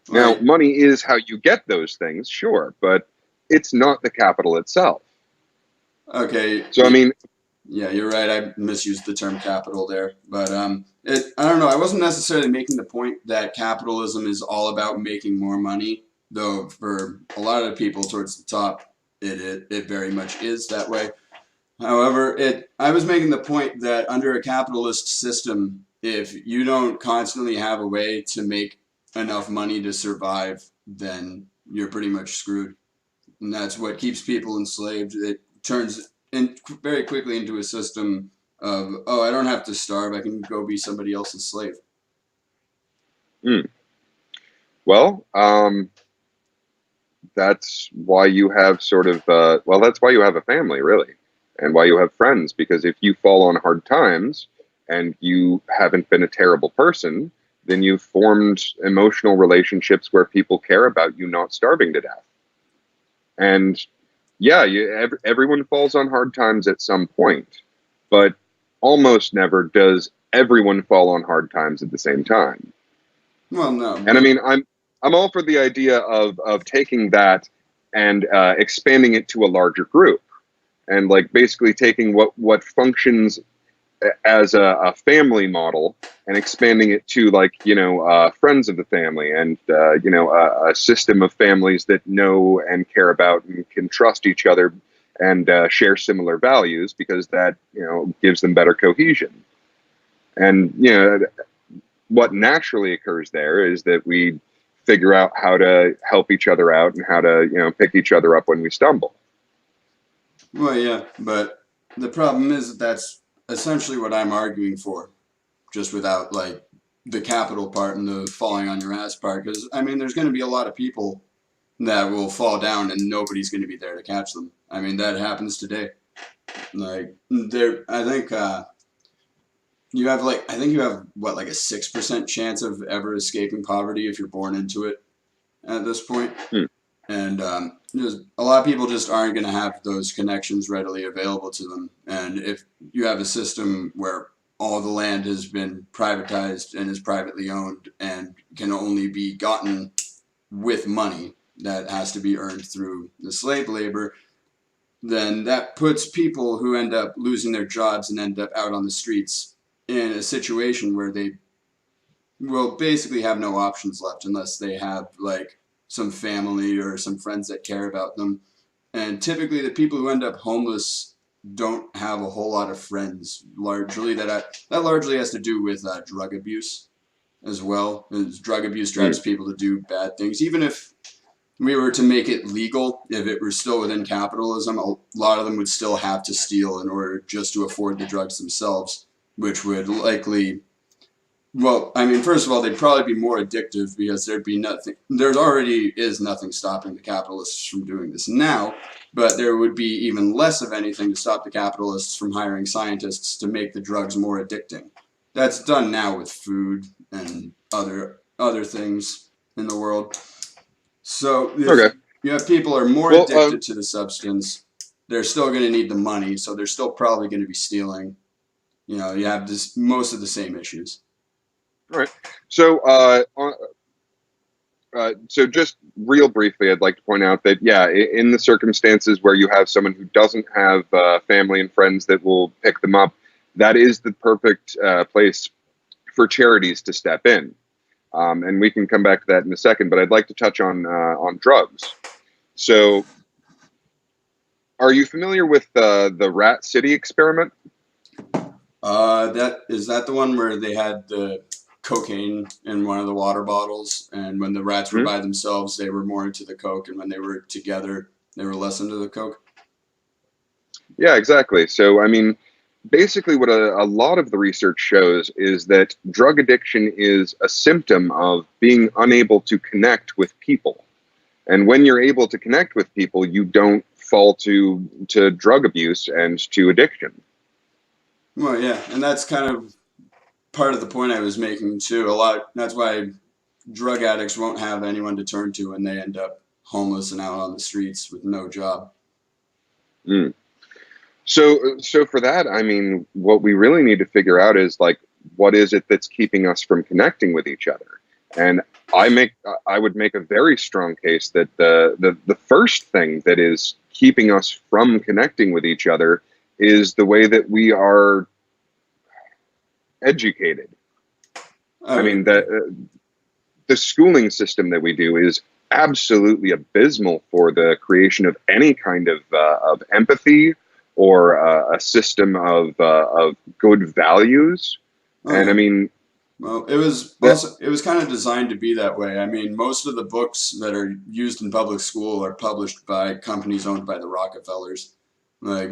Now, Like, money is how you get those things, sure, but it's not the capital itself. okay, So, I mean, yeah, you're right. I misused the term capital there, but I don't know. I wasn't necessarily making the point that capitalism is all about making more money, though. For a lot of people towards the top, it very much is that way. However, I was making the point that under a capitalist system, if you don't constantly have a way to make enough money to survive, then you're pretty much screwed. And that's what keeps people enslaved. It turns very quickly into a system of, oh, I don't have to starve. I can go be somebody else's slave. mm, well, that's why you have that's why you have a family, really, and why you have friends. Because if you fall on hard times and you haven't been a terrible person, then you've formed emotional relationships where people care about you not starving to death. And yeah, everyone falls on hard times at some point, but almost never does everyone fall on hard times at the same time. Well, no, And I but mean, I'm all for the idea of taking that and expanding it to a larger group, and like basically taking what functions as a family model and expanding it to friends of the family and a system of families that know and care about and can trust each other and share similar values, because that gives them better cohesion. And what naturally occurs there is that we figure out how to help each other out and how to pick each other up when we stumble. well, yeah, but the problem is that that's essentially what I'm arguing for, just without like the capital part and the falling on your ass part. Because I mean, there's going to be a lot of people that will fall down and nobody's going to be there to catch them. I mean, that happens today. Like there, I think you have what, like a 6% chance of ever escaping poverty if you're born into it at this point. Hmm. And just a lot of people just aren't going to have those connections readily available to them. And if you have a system where all the land has been privatized and is privately owned and can only be gotten with money that has to be earned through the slave labor, then that puts people who end up losing their jobs and end up out on the streets in a situation where they will basically have no options left unless they have like some family or some friends that care about them. And typically, the people who end up homeless don't have a whole lot of friends. Largely, that largely has to do with drug abuse as well. As drug abuse Hmm. drives people to do bad things. Even if we were to make it legal, if it were still within capitalism, a lot of them would still have to steal in order just to afford the drugs themselves, which would likely, well, I mean, first of all, they'd probably be more addictive because there already is nothing stopping the capitalists from doing this now, but there would be even less of anything to stop the capitalists from hiring scientists to make the drugs more addicting. That's done now with food and other things in the world. So if Okay. you have people are more Well, addicted to the substance, they're still going to need the money, so they're still probably going to be stealing. You have most of the same issues. all right. So, So just real briefly, I'd like to point out that, yeah, in the circumstances where you have someone who doesn't have family and friends that will pick them up, that is the perfect place for charities to step in. And we can come back to that in a second, but I'd like to touch on drugs. So, are you familiar with the Rat City experiment? That the one where they had the cocaine in one of the water bottles, and when the rats were Hmm? by themselves, they were more into the coke, and when they were together, they were less into the coke. Yeah, exactly. So, I mean, basically, what a lot of the research shows is that drug addiction is a symptom of being unable to connect with people. And when you're able to connect with people, you don't fall to drug abuse and to addiction. Well, yeah, and that's kind of part of the point I was making too. A lot. That's why drug addicts won't have anyone to turn to when they end up homeless and out on the streets with no job. Mm. So for that, I mean, what we really need to figure out is like, what is it that's keeping us from connecting with each other? And I would make a very strong case that the first thing that is keeping us from connecting with each other is the way that we are educated. I I would mean, agree. the schooling system that we do is absolutely abysmal for the creation of any kind of empathy or a system of good values. Oh And I yeah. mean Well, it was that. also it was kind of designed to be that way. I mean, most of the books that are used in public school are published by companies owned by the Rockefellers. Like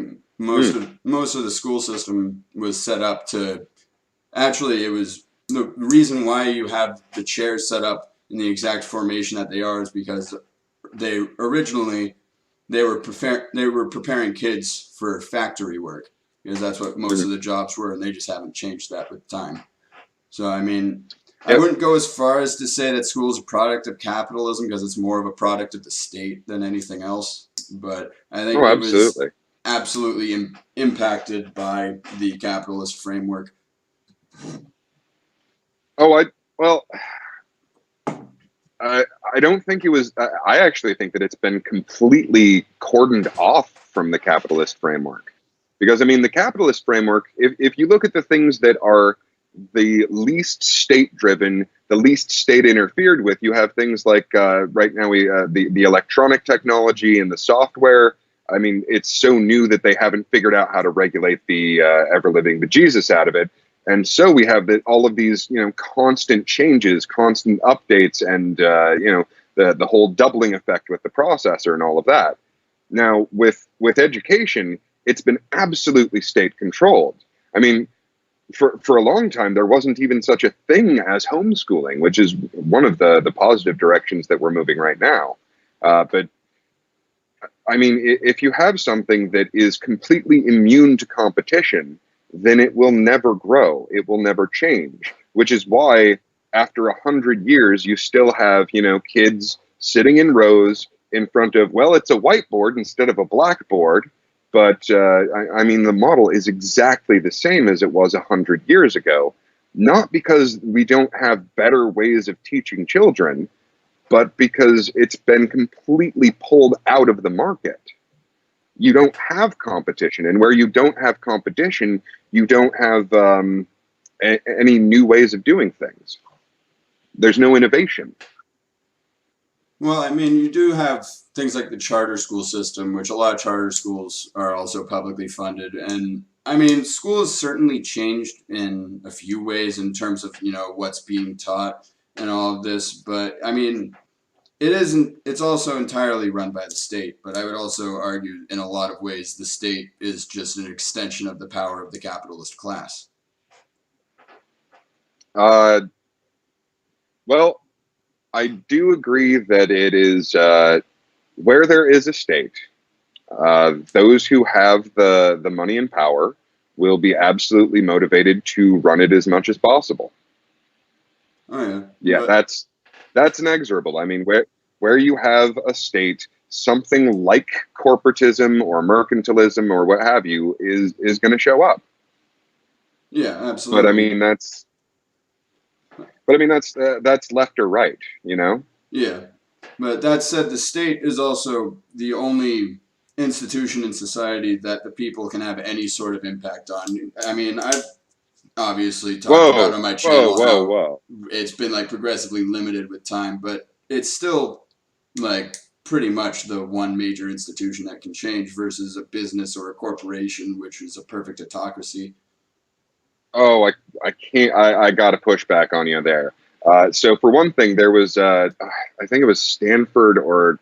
Mm, most of the school system was set up to actually it was the reason why you have the chairs set up in the exact formation that they are is because they originally they were preparing kids for factory work because that's what most mm, of the jobs were, and they just haven't changed that with time. So I mean, I yep. wouldn't go as far as to say that school is a product of capitalism because it's more of a product of the state than anything else. But I think Oh, it was absolutely. absolutely impacted by the capitalist framework. Oh, well, I I don't think it was. I actually think that it's been completely cordoned off from the capitalist framework, because I mean, the capitalist framework. If you look at the things that are the least state driven, the least state interfered with, you have things like right now the electronic technology and the software. I mean, it's so new that they haven't figured out how to regulate the ever living bejesus out of it. And so we have all of these, constant changes, constant updates, and the whole doubling effect with the processor and all of that. Now, with education, it's been absolutely state controlled. I mean, for a long time, there wasn't even such a thing as homeschooling, which is one of the positive directions that we're moving right now. But I mean, if you have something that is completely immune to competition, then it will never grow. It will never change. Which is why, after 100 years, you still have kids sitting in rows in front of, well, it's a whiteboard instead of a blackboard. But I mean, the model is exactly the same as it was 100 years ago. Not because we don't have better ways of teaching children, but because it's been completely pulled out of the market. You don't have competition, and where you don't have competition, you don't have any new ways of doing things. There's no innovation. Well, I mean, you do have things like the charter school system, which a lot of charter schools are also publicly funded. And I mean, school has certainly changed in a few ways in terms of, what's being taught and all of this. But I mean, it's also entirely run by the state. But I would also argue in a lot of ways, the state is just an extension of the power of the capitalist class. Uh, well, I do agree that it is where there is a state. Those who have the money and power will be absolutely motivated to run it as much as possible. Oh, yeah. Yeah, But that's inexorable. I mean, where you have a state, something like corporatism or mercantilism or what have you is going to show up. yeah, But I absolutely. mean, that's but I mean that's left or right, you know. Yeah. But that said, the state is also the only institution in society that the people can have any sort of impact on. I mean, I've obviously talked about Whoa, on my whoa, channel whoa, how whoa. it's been like progressively limited with time, but it's still like pretty much the one major institution that can change versus a business or a corporation, which is a perfect autocracy. Oh, I can't. I got to push back on you there. So for one thing, there was I think it was Stanford or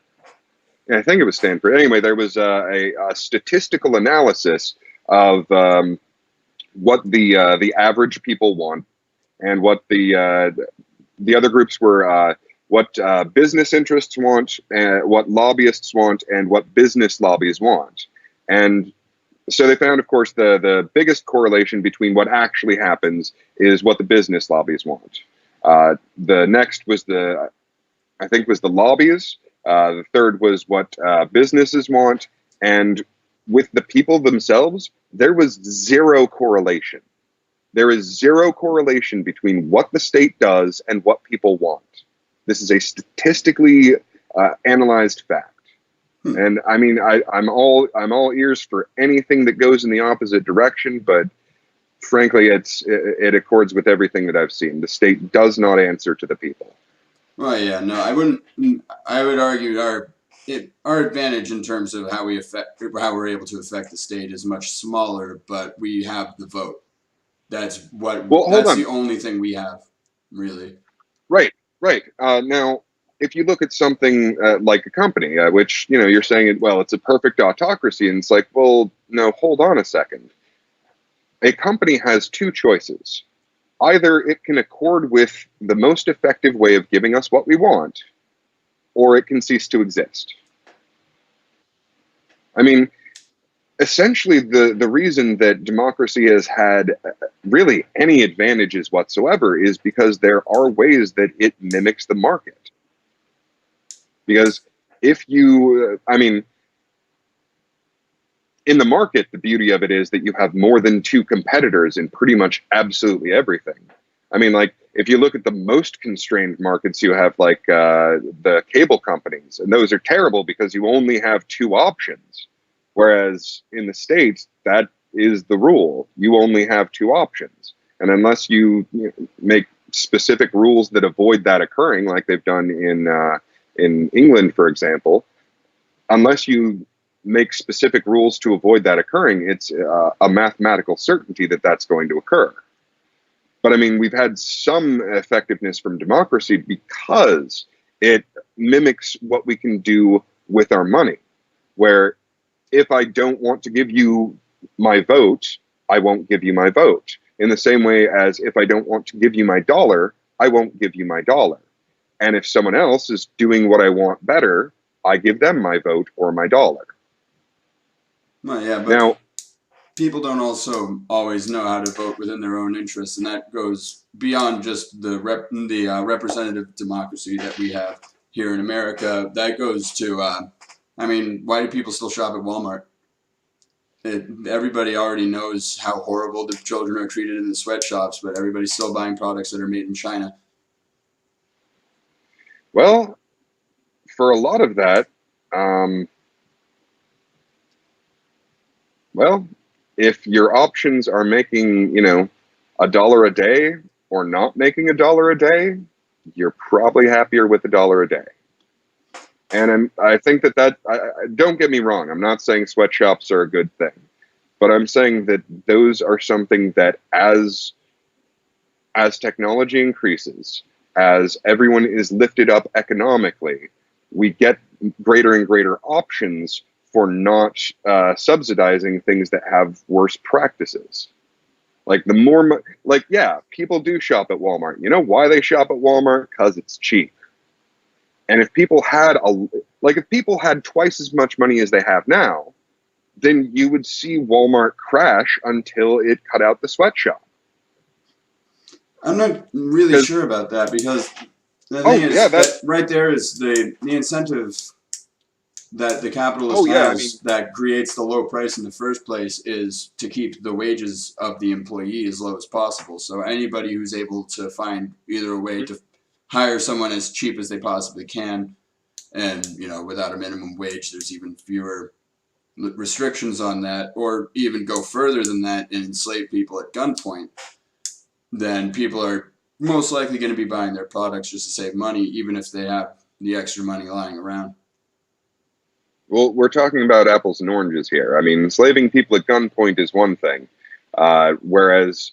yeah, I think it was Stanford. Anyway, there was a statistical analysis of what the average people want and what the other groups were what business interests want, what lobbyists want, and what business lobbies want. And so they found, of course, the biggest correlation between what actually happens is what the business lobbies want. The next was I think was the lobbies. The third was what businesses want, and with the people themselves, there was zero correlation. There is zero correlation between what the state does and what people want. This is a statistically analyzed fact. And I mean, I'm all ears for anything that goes in the opposite direction, but frankly, it accords with everything that I've seen. The state does not answer to the people. Well, yeah, no, I wouldn't. I would argue our advantage in terms of how we're able to affect the state is much smaller, but we have the vote. Well, hold That's on. the only thing we have, really. Right, right. Now, if you look at something like a company, which you're saying, well, it's a perfect autocracy, and it's like, well, no, hold on a second. A company has two choices. Either it can accord with the most effective way of giving us what we want, or it can cease to exist. I mean, essentially, the reason that democracy has had really any advantages whatsoever is because there are ways that it mimics the market. Because if you, I mean, in the market, the beauty of it is that you have more than two competitors in pretty much absolutely everything. I mean, like, if you look at the most constrained markets, you have like the cable companies, and those are terrible because you only have two options. Whereas in the States, that is the rule. You only have two options. And unless you make specific rules that avoid that occurring, like they've done in England, for example, unless you make specific rules to avoid that occurring, it's a mathematical certainty that that's going to occur. But I mean, we've had some effectiveness from democracy because it mimics what we can do with our money, where if I don't want to give you my vote, I won't give you my vote. In the same way as if I don't want to give you my dollar, I won't give you my dollar. And if someone else is doing what I want better, I give them my vote or my dollar. Well, yeah, but Now, people don't also always know how to vote within their own interests, and that goes beyond just the representative democracy that we have here in America. That goes to, I mean, why do people still shop at Walmart? Everybody already knows how horrible the children are treated in the sweatshops, but everybody's still buying products that are made in China. well, for a lot of that, um, well, if your options are making, a dollar a day or not making a dollar a day, you're probably happier with a dollar a day. And I think don't get me wrong, I'm not saying sweatshops are a good thing, but I'm saying that those are something that as technology increases, as everyone is lifted up economically, we get greater and greater options for not subsidizing things that have worse practices. Like the more, like, yeah, people do shop at Walmart. You know why they shop at Walmart? Because it's cheap. And if people had twice as much money as they have now, then you would see Walmart crash until it cut out the sweatshop. I'm not really Because, sure about that because the oh thing yeah, is that right there is the incentive that the capitalist oh yeah, I mean, has that creates the low price in the first place is to keep the wages of the employee as low as possible. So anybody who's able to find either a way to hire someone as cheap as they possibly can, and without a minimum wage, there's even fewer restrictions on that, or even go further than that and enslave people at gunpoint, then people are most likely going to be buying their products just to save money, even if they have the extra money lying around. Well, we're talking about apples and oranges here. I mean, enslaving people at gunpoint is one thing, whereas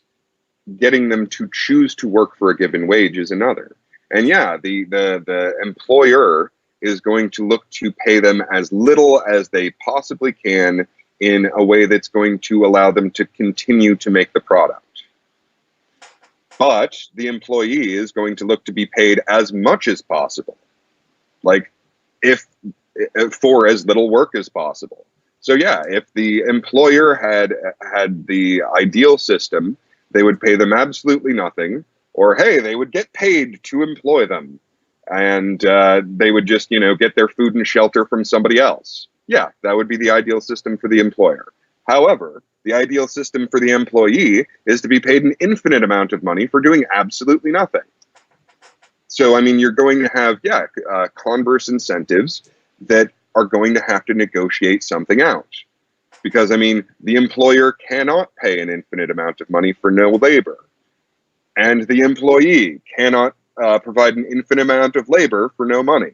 getting them to choose to work for a given wage is another. And yeah, the employer is going to look to pay them as little as they possibly can in a way that's going to allow them to continue to make the product. But the employee is going to look to be paid as much as possible, like if for as little work as possible. So yeah, if the employer had the ideal system, they would pay them absolutely nothing, or hey, they would get paid to employ them, and they would just get their food and shelter from somebody else. Yeah, that would be the ideal system for the employer. However, the ideal system for the employee is to be paid an infinite amount of money for doing absolutely nothing. So, I mean, you're going to have, converse incentives that are going to have to negotiate something out. Because, I mean, the employer cannot pay an infinite amount of money for no labor. And the employee cannot provide an infinite amount of labor for no money.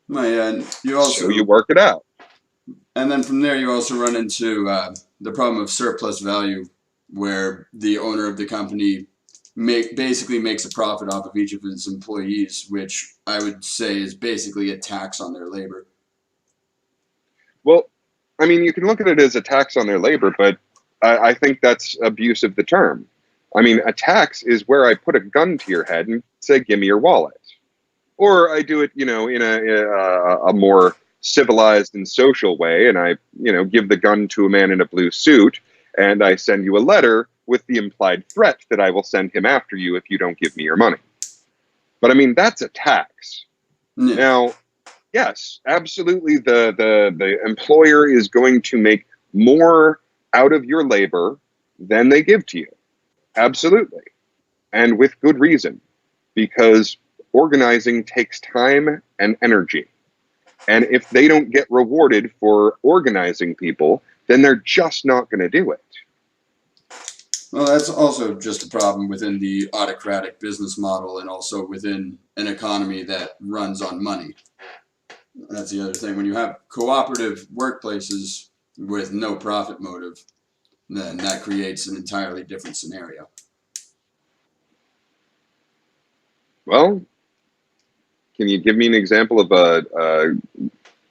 Well, yeah, and so you work it out. And then from there, you also run into the problem of surplus value, where the owner of the company basically makes a profit off of each of his employees, which I would say is basically a tax on their labor. Well, I mean, you can look at it as a tax on their labor, but I think that's abuse of the term. I mean, a tax is where I put a gun to your head and say, give me your wallet. Or I do it, in a more civilized and social way, and I, give the gun to a man in a blue suit, and I send you a letter with the implied threat that I will send him after you if you don't give me your money. But I mean, that's a tax. Yeah. Now, yes, absolutely, the employer is going to make more out of your labor than they give to you. Absolutely. And with good reason, because organizing takes time and energy. And if they don't get rewarded for organizing people, then they're just not going to do it. Well, that's also just a problem within the autocratic business model, and also within an economy that runs on money. That's the other thing. When you have cooperative workplaces with no profit motive, then that creates an entirely different scenario. Well, can you give me an example of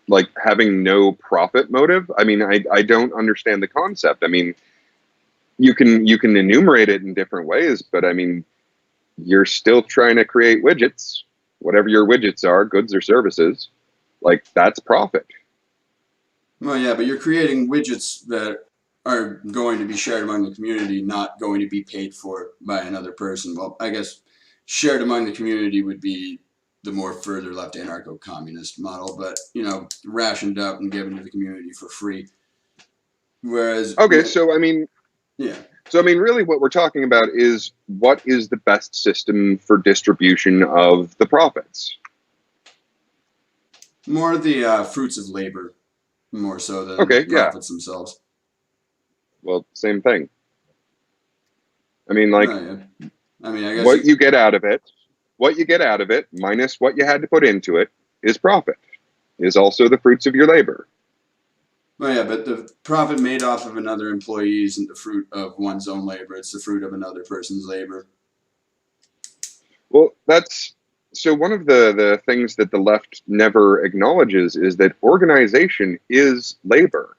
like having no profit motive? I mean, I don't understand the concept. I mean, you can enumerate it in different ways, but I mean, you're still trying to create widgets, whatever your widgets are, goods or services, like that's profit. Well, yeah, but you're creating widgets that are going to be shared among the community, not going to be paid for by another person. Well, I guess shared among the community would be the more further left anarcho-communist model, but rationed out and given to the community for free. Whereas, okay, so I mean, yeah. So I mean, really, what we're talking about is what is the best system for distribution of the profits? More the fruits of labor, more so than profits themselves. Well, same thing. I mean, like, I mean, I guess what you get out of it, minus what you had to put into it, is profit. Is also the fruits of your labor. Well, yeah, but the profit made off of another employee isn't the fruit of one's own labor. It's the fruit of another person's labor. Well, so one of the things that the left never acknowledges is that organization is labor.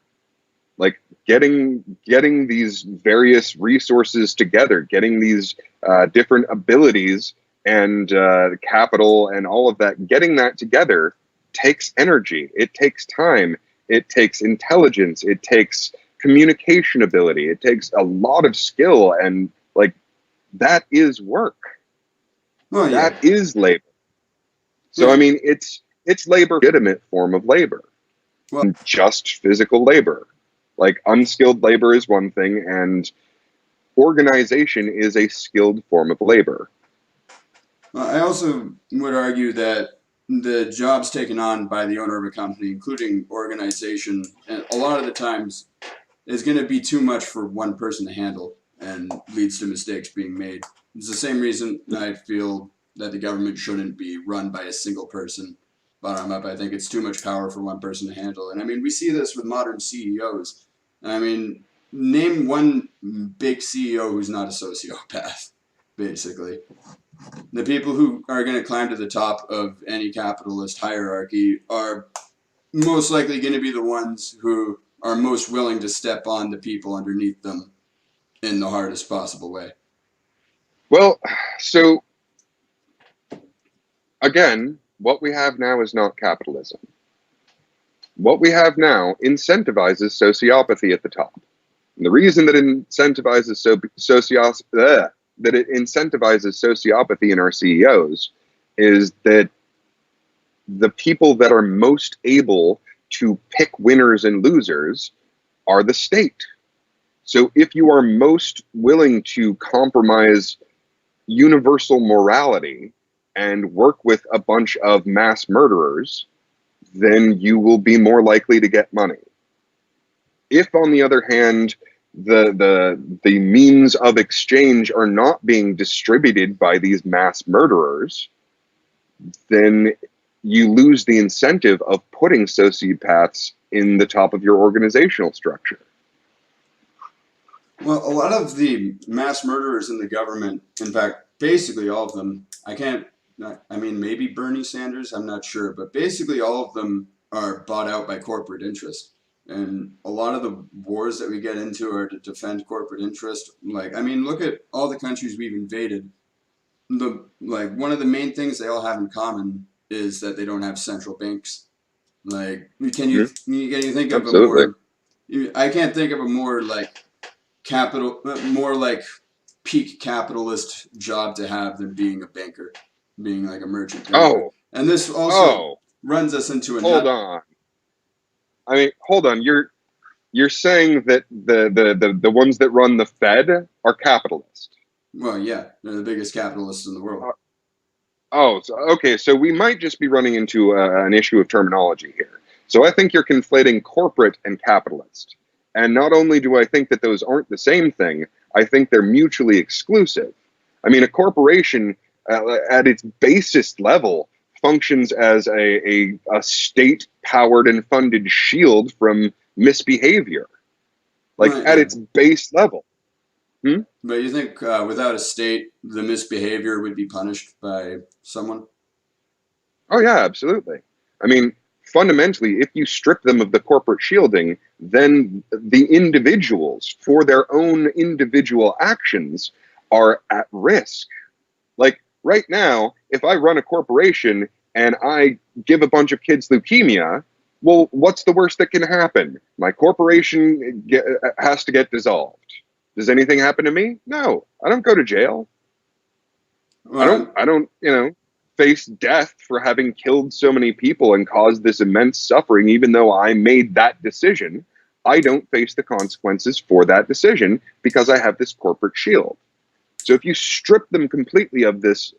Like getting these various resources together, getting these different abilities and capital and all of that, getting that together takes energy. It takes time. It takes intelligence. It takes communication ability. It takes a lot of skill, and like that is work. Well, yeah. That is labor. So I mean, it's labor, legitimate form of labor. Well, just physical labor. Like unskilled labor is one thing, and organization is a skilled form of labor. I also would argue that the jobs taken on by the owner of a company, including organization, and a lot of the times is going to be too much for one person to handle and leads to mistakes being made. It's the same reason I feel that the government shouldn't be run by a single person bottom up. I think it's too much power for one person to handle. And I mean, we see this with modern CEOs. I mean, name one big CEO who's not a sociopath, basically. The people who are going to climb to the top of any capitalist hierarchy are most likely going to be the ones who are most willing to step on the people underneath them in the hardest possible way. Well, so again, what we have now is not capitalism. What we have now incentivizes sociopathy at the top. And the reason that it incentivizes sociopathy in our CEOs is that the people that are most able to pick winners and losers are the state. So if you are most willing to compromise universal morality and work with a bunch of mass murderers, then you will be more likely to get money. If, on the other hand, the means of exchange are not being distributed by these mass murderers, then you lose the incentive of putting sociopaths in the top of your organizational structure. Well, a lot of the mass murderers in the government, in fact, basically all of them, I mean, maybe Bernie Sanders, I'm not sure, but basically all of them are bought out by corporate interest. And a lot of the wars that we get into are to defend corporate interest. Like, I mean, look at all the countries we've invaded. One of the main things they all have in common is that they don't have central banks. Like, can you think of Absolutely. a more? I can't think of a more more like peak capitalist job to have than being a banker, being like a merchant banker. Oh, And this also runs us into a hold on. I mean, hold on. You're saying that the ones that run the Fed are capitalist. Well, yeah, they're the biggest capitalists in the world. Okay. So we might just be running into an issue of terminology here. So I think you're conflating corporate and capitalist. And not only do I think that those aren't the same thing, I think they're mutually exclusive. I mean, a corporation at its basest level functions as a state-powered and funded shield from misbehavior, like Right, at yeah. its base level. But you think without a state, the misbehavior would be punished by someone? Oh yeah, absolutely. I mean, fundamentally, if you strip them of the corporate shielding, then the individuals, for their own individual actions, are at risk. Like right now, if I run a corporation and I give a bunch of kids leukemia, well, what's the worst that can happen? My corporation has to get dissolved. Does anything happen to me? No, I don't go to jail. Well, I don't, face death for having killed so many people and caused this immense suffering, even though I made that decision. I don't face the consequences for that decision because I have this corporate shield. So if you strip them completely of this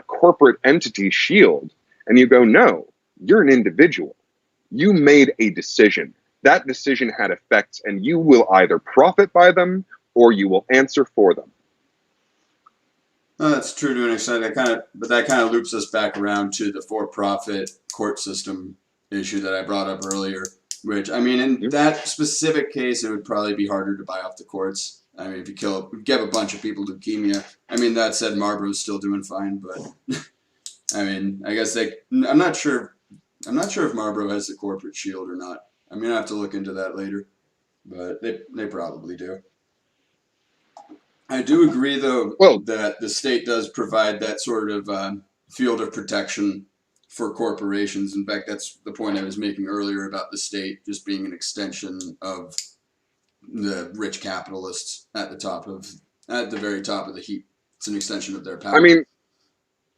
corporate entity shield and you go, no, you're an individual. You made a decision. That decision had effects and you will either profit by them or you will answer for them. that's true to an extent. But that kind of loops us back around to the for-profit court system issue that I brought up earlier. Which, I mean, in that specific case, it would probably be harder to buy off the courts. I mean, if you give a bunch of people leukemia. I mean, that said, Marlboro's still doing fine, but I mean, I guess I'm not sure. I'm not sure if Marlboro has the corporate shield or not. I'm gonna have to look into that later, but they probably do. I do agree, though, that the state does provide that sort of field of protection for corporations. In fact, that's the point I was making earlier about the state just being an extension of the rich capitalists at the very top of the heap. It's an extension of their power. I mean,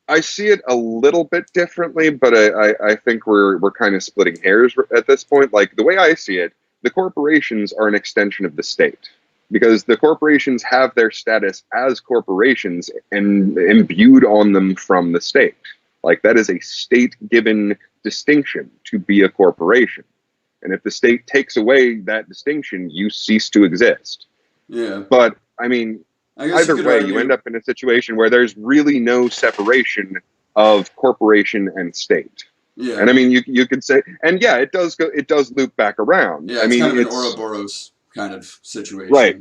I see it a little bit differently, but I think we're kind of splitting hairs at this point. Like the way I see it, the corporations are an extension of the state. because the corporations have their status as corporations and imbued on them from the state. Like, that is a state-given distinction to be a corporation. And if the state takes away that distinction, you cease to exist. Yeah. But, I mean, I guess either you could way, argue, you end up in a situation where there's really no separation of corporation and state. yeah. And I mean, you could say, and yeah, it does loop back around. Yeah, I it's mean, kind of an it's Ouroboros kind of situation. right.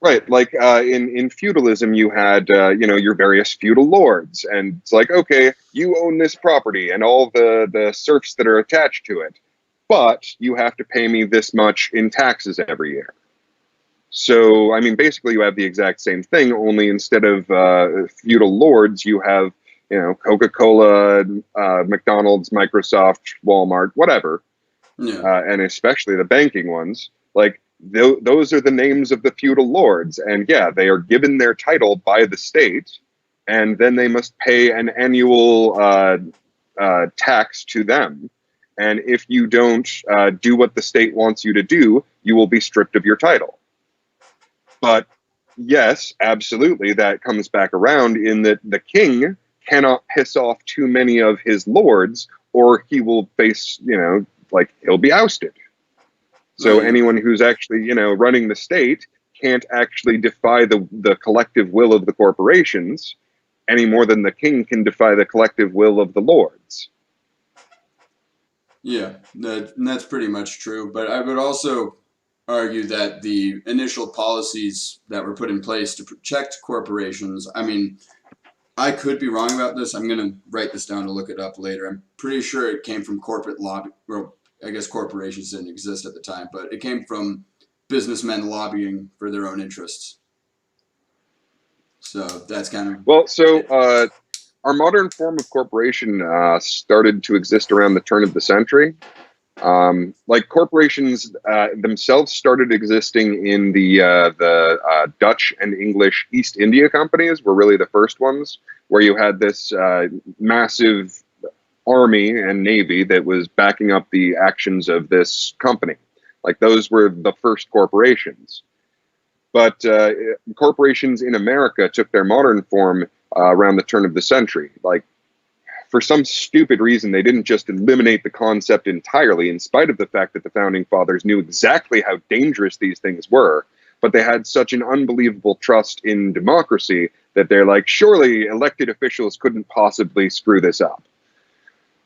Right, like in feudalism, you had your various feudal lords, and it's like, okay, you own this property and all the serfs that are attached to it, but you have to pay me this much in taxes every year. So, I mean, basically, you have the exact same thing, only instead of feudal lords, you have Coca-Cola, McDonald's, Microsoft, Walmart, whatever, Yeah. and especially the banking ones, like. Those are the names of the feudal lords, and yeah, they are given their title by the state, and then they must pay an annual tax to them. And if you don't do what the state wants you to do, you will be stripped of your title. But yes, absolutely, that comes back around in that the king cannot piss off too many of his lords, or he will face, he'll be ousted. So Right. anyone who's actually, running the state can't actually defy the collective will of the corporations any more than the king can defy the collective will of the lords. Yeah, that's pretty much true. But I would also argue that the initial policies that were put in place to protect corporations, I mean, I could be wrong about this. I'm going to write this down to look it up later. I'm pretty sure it came from corporate lobby. Well, I guess corporations didn't exist at the time, but it came from businessmen lobbying for their own interests. So that's kind of Well, so our modern form of corporation started to exist around the turn of the century. Like corporations themselves started existing in the Dutch and English East India companies were really the first ones, where you had this massive army and navy that was backing up the actions of this company. Like those were the first corporations. But corporations in America took their modern form around the turn of the century. Like, for some stupid reason, they didn't just eliminate the concept entirely, in spite of the fact that the founding fathers knew exactly how dangerous these things were. But they had such an unbelievable trust in democracy that they're like, surely elected officials couldn't possibly screw this up.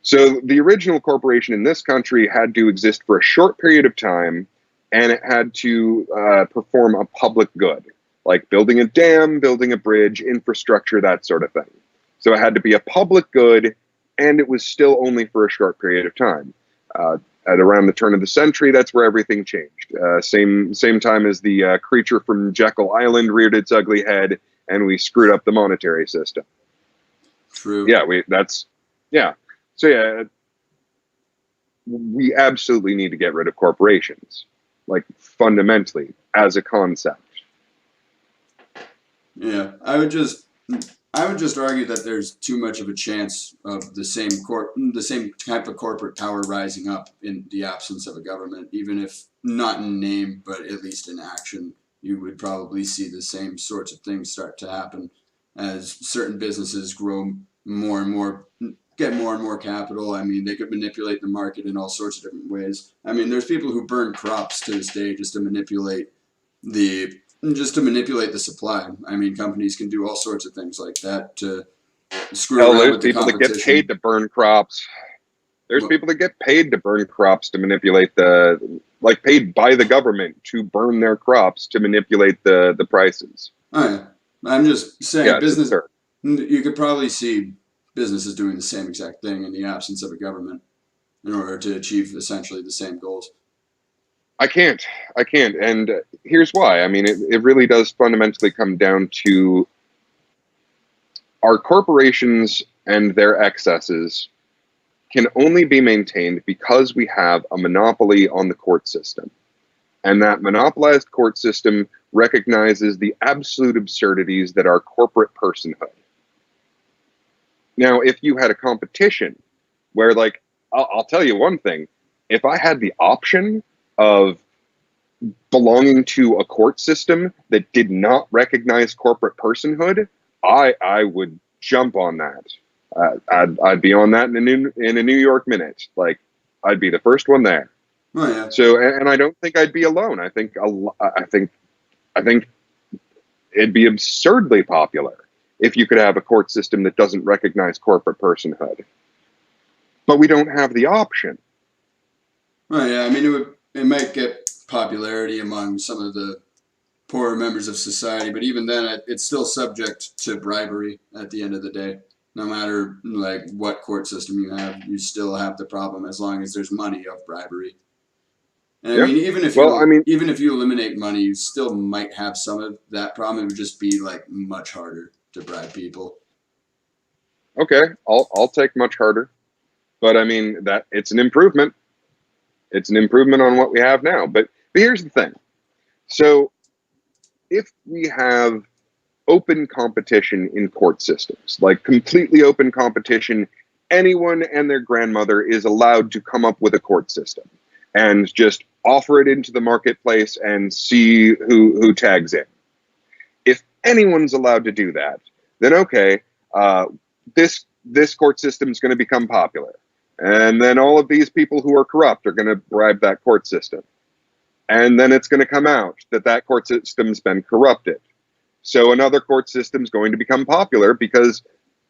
So the original corporation in this country had to exist for a short period of time, and it had to perform a public good, like building a dam, building a bridge, infrastructure, that sort of thing. So it had to be a public good, and it was still only for a short period of time. At around the turn of the century, that's where everything changed. Same time as the creature from Jekyll Island reared its ugly head, and we screwed up the monetary system. true. Yeah, yeah. So yeah, we absolutely need to get rid of corporations, like fundamentally as a concept. Yeah, I would just argue that there's too much of a chance of the same type of corporate power rising up in the absence of a government, even if not in name, but at least in action. You would probably see the same sorts of things start to happen as certain businesses grow more and more, get more and more capital. I mean, they could manipulate the market in all sorts of different ways. I mean, there's people who burn crops to this day the just to manipulate the supply. I mean, companies can do all sorts of things like that to screw Hell, around there's with the people that get competition. paid to burn crops. There's Well, people that get paid to burn crops to manipulate paid by the government to burn their crops to manipulate the prices. all right. I'm just Yeah, saying, it's business. absurd. You could probably see businesses doing the same exact thing in the absence of a government in order to achieve essentially the same goals. I can't. And here's why. I mean, it really does fundamentally come down to our corporations and their excesses can only be maintained because we have a monopoly on the court system. And that monopolized court system recognizes the absolute absurdities that are corporate personhood. Now, if you had a competition where, like, I'll tell you one thing, if I had the option of belonging to a court system that did not recognize corporate personhood, I would jump on that. I'd be on that in a New York minute. Like, I'd be the first one there. Oh yeah. So, and I don't think I'd be alone. I think it'd be absurdly popular if you could have a court system that doesn't recognize corporate personhood. But we don't have the option. Oh yeah. I mean, it might get popularity among some of the poorer members of society, but even then, it's still subject to bribery at the end of the day. No matter like what court system you have, you still have the problem as long as there's money of bribery. And I Yeah. mean, Well, I mean, even if you eliminate money, you still might have some of that problem. It would just be like much harder to bribe people. okay, I'll take much harder. But I mean that it's an improvement. It's an improvement on what we have now. But here's the thing. So if we have open competition in court systems, like completely open competition, anyone and their grandmother is allowed to come up with a court system and just offer it into the marketplace and see who tags in. If anyone's allowed to do that, then okay, this court system is going to become popular. And then all of these people who are corrupt are going to bribe that court system. And then it's going to come out that that court system's been corrupted. So another court system's going to become popular because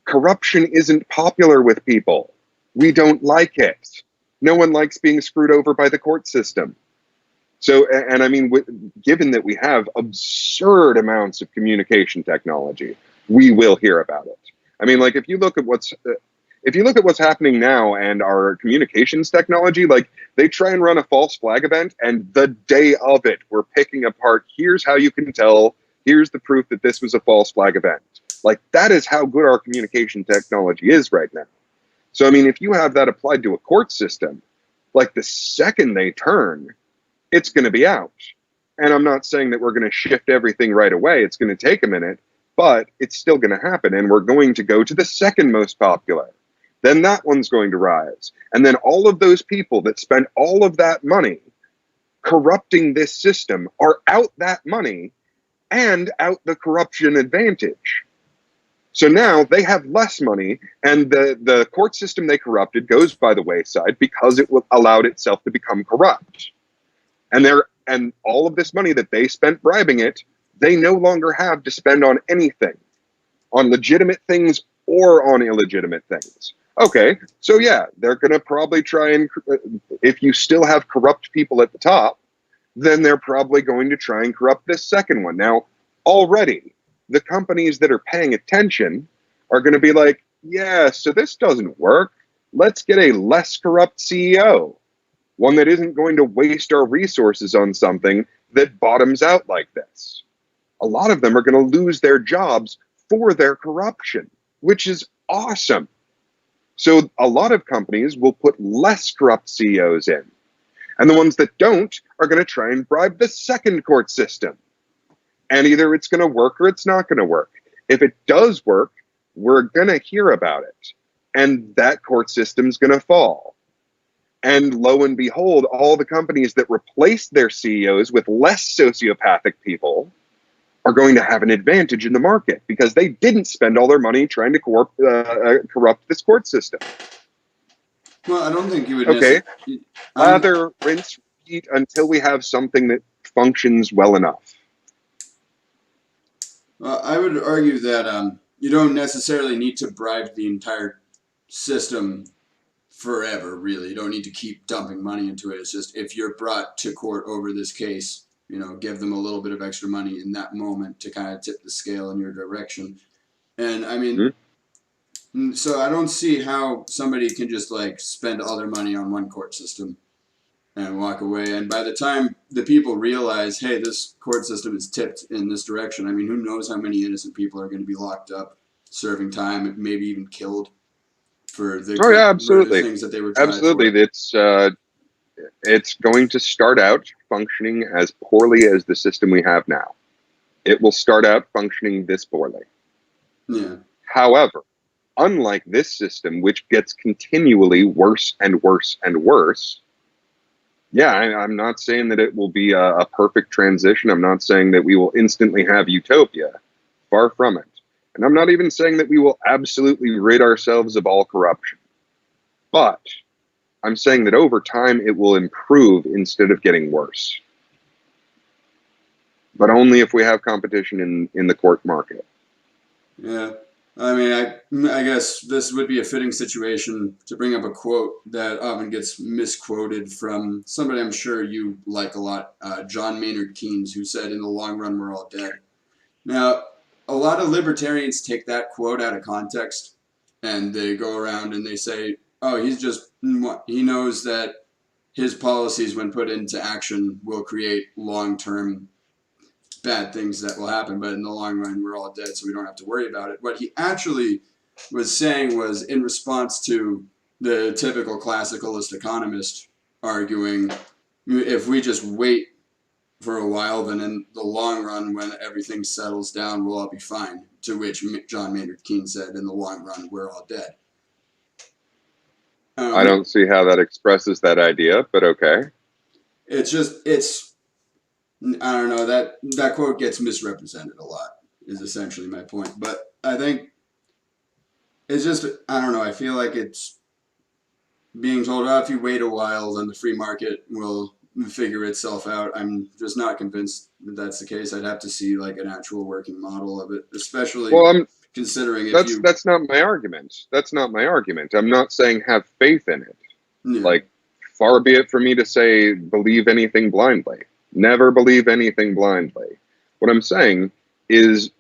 corruption isn't popular with people. We don't like it. No one likes being screwed over by the court system. So, and I mean, given that we have absurd amounts of communication technology, we will hear about it. I mean, like if you look at what's happening now and our communications technology, like they try and run a false flag event, and the day of it, we're picking apart. Here's how you can tell. Here's the proof that this was a false flag event. Like that is how good our communication technology is right now. So, I mean, if you have that applied to a court system, like the second they turn, it's going to be out. And I'm not saying that we're going to shift everything right away. It's going to take a minute, but it's still going to happen. And we're going to go to the second most popular. Then that one's going to rise. And then all of those people that spend all of that money corrupting this system are out that money and out the corruption advantage. So now they have less money, and the court system they corrupted goes by the wayside because it allowed itself to become corrupt. And all of this money that they spent bribing it, they no longer have to spend on anything, on legitimate things or on illegitimate things. Okay, so yeah, they're going to probably try and, if you still have corrupt people at the top, then they're probably going to try and corrupt this second one. Now, already, the companies that are paying attention are going to be like, yeah, so this doesn't work. Let's get a less corrupt CEO, one that isn't going to waste our resources on something that bottoms out like this. A lot of them are going to lose their jobs for their corruption, which is awesome. So a lot of companies will put less corrupt CEOs in. And the ones that don't are going to try and bribe the second court system. And either it's going to work or it's not going to work. If it does work, we're going to hear about it. And that court system's going to fall. And lo and behold, all the companies that replaced their CEOs with less sociopathic people are going to have an advantage in the market because they didn't spend all their money trying to corrupt this court system. Well, I don't think you would. Okay, lather, rinse, repeat until we have something that functions well enough. I would argue that you don't necessarily need to bribe the entire system forever, really. You don't need to keep dumping money into it. It's just if you're brought to court over this case, give them a little bit of extra money in that moment to kind of tip the scale in your direction. And I mean, so I don't see how somebody can just like spend all their money on one court system and walk away. And by the time the people realize, hey, this court system is tipped in this direction, I mean, who knows how many innocent people are going to be locked up, serving time, maybe even killed for the absolutely. things that they were tried absolutely. for. It's going to start out functioning as poorly as the system we have now. It will start out functioning this poorly. Yeah. However, unlike this system, which gets continually worse and worse and worse, Yeah, I'm not saying that it will be a perfect transition. I'm not saying that we will instantly have utopia. Far from it. And I'm not even saying that we will absolutely rid ourselves of all corruption. But I'm saying that over time it will improve instead of getting worse. But only if we have competition in the court market. Yeah. I mean, I guess this would be a fitting situation to bring up a quote that often gets misquoted from somebody I'm sure you like a lot, John Maynard Keynes, who said, "In the long run, we're all dead." Now, a lot of libertarians take that quote out of context and they go around and they say, "Oh, he knows that his policies, when put into action, will create long-term bad things that will happen, but in the long run, we're all dead, so we don't have to worry about it." What he actually was saying was in response to the typical classicalist economist arguing, if we just wait for a while, then in the long run, when everything settles down, we'll all be fine. To which John Maynard Keynes said, "In the long run, we're all dead." I don't see how that expresses that idea, but okay. It's I don't know, that quote gets misrepresented a lot, is essentially my point. But I think it's just, I don't know, I feel like it's being told, "Oh, if you wait a while, then the free market will figure itself out." I'm just not convinced that that's the case. I'd have to see like an actual working model of it, especially Well, considering if you, that's not my argument. That's not my argument. I'm not saying have faith in it. yeah, Like, far be it for me to say believe anything blindly. Never believe anything blindly. What I'm saying is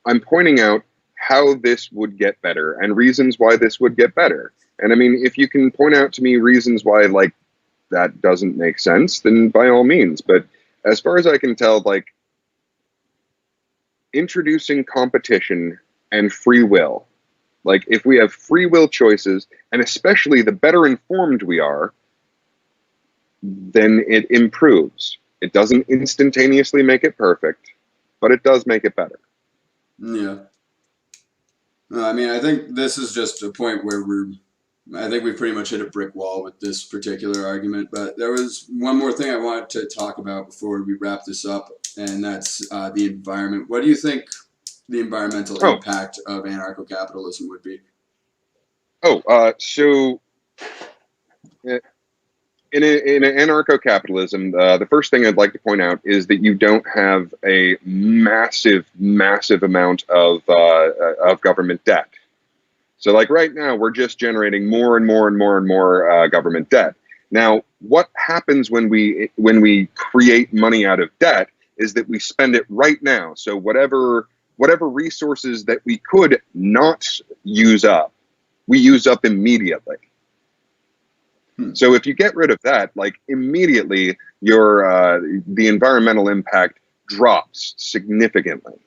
I'm pointing out how this would get better and reasons why this would get better. And I mean, if you can point out to me reasons why, like, that doesn't make sense, then by all means. But as far as I can tell, like, introducing competition and free will, like, if we have free will choices, and especially the better informed we are, then it improves. It doesn't instantaneously make it perfect, but it does make it better. yeah. I mean, I think this is just a point where I think we've pretty much hit a brick wall with this particular argument. But there was one more thing I wanted to talk about before we wrap this up, and that's the environment. What do you think the environmental Oh, impact of anarcho-capitalism would be? so in anarcho-capitalism, the first thing I'd like to point out is that you don't have a massive amount of government debt. So, like right now, we're just generating more and more government debt. Now, what happens when we create money out of debt is that we spend it right now. So whatever resources that we could not use up, we use up immediately. So if you get rid of that, like immediately, the environmental impact drops significantly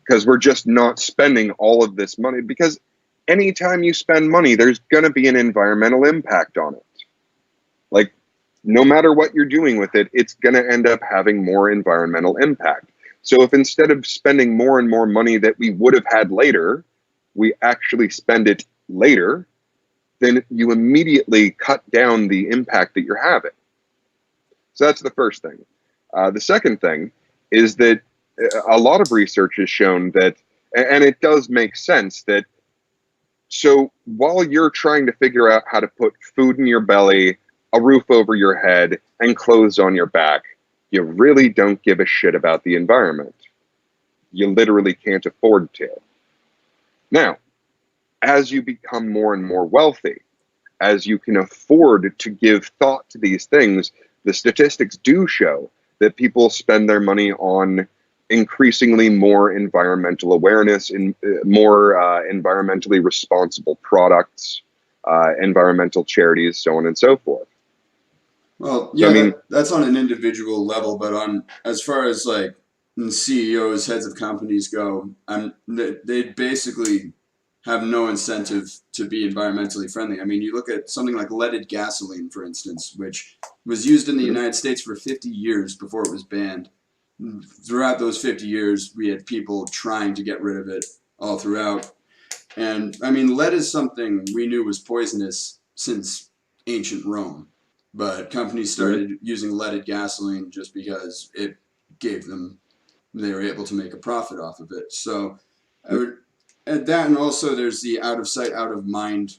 because we're just not spending all of this money. Because anytime you spend money, there's going to be an environmental impact on it. Like, no matter what you're doing with it, it's going to end up having more environmental impact. So if instead of spending more and more money that we would have had later, we actually spend it later, then you immediately cut down the impact that you're having. So that's the first thing. The second thing is that a lot of research has shown that, and it does make sense that, so while you're trying to figure out how to put food in your belly, a roof over your head, and clothes on your back, you really don't give a shit about the environment. You literally can't afford to. Now, as you become more and more wealthy, as you can afford to give thought to these things, the statistics do show that people spend their money on increasingly more environmental awareness, in more environmentally responsible products, environmental charities, so on and so forth. Well, So yeah, I mean, that's on an individual level, but on as far as like CEOs, heads of companies go, they basically have no incentive to be environmentally friendly. I mean, you look at something like leaded gasoline, for instance, which was used in the United States for 50 years before it was banned. Throughout those 50 years, we had people trying to get rid of it all throughout. And I mean, lead is something we knew was poisonous since ancient Rome. but companies started using leaded gasoline just because it gave them, they were able to make a profit off of it. So at that, and also there's the out of sight, out of mind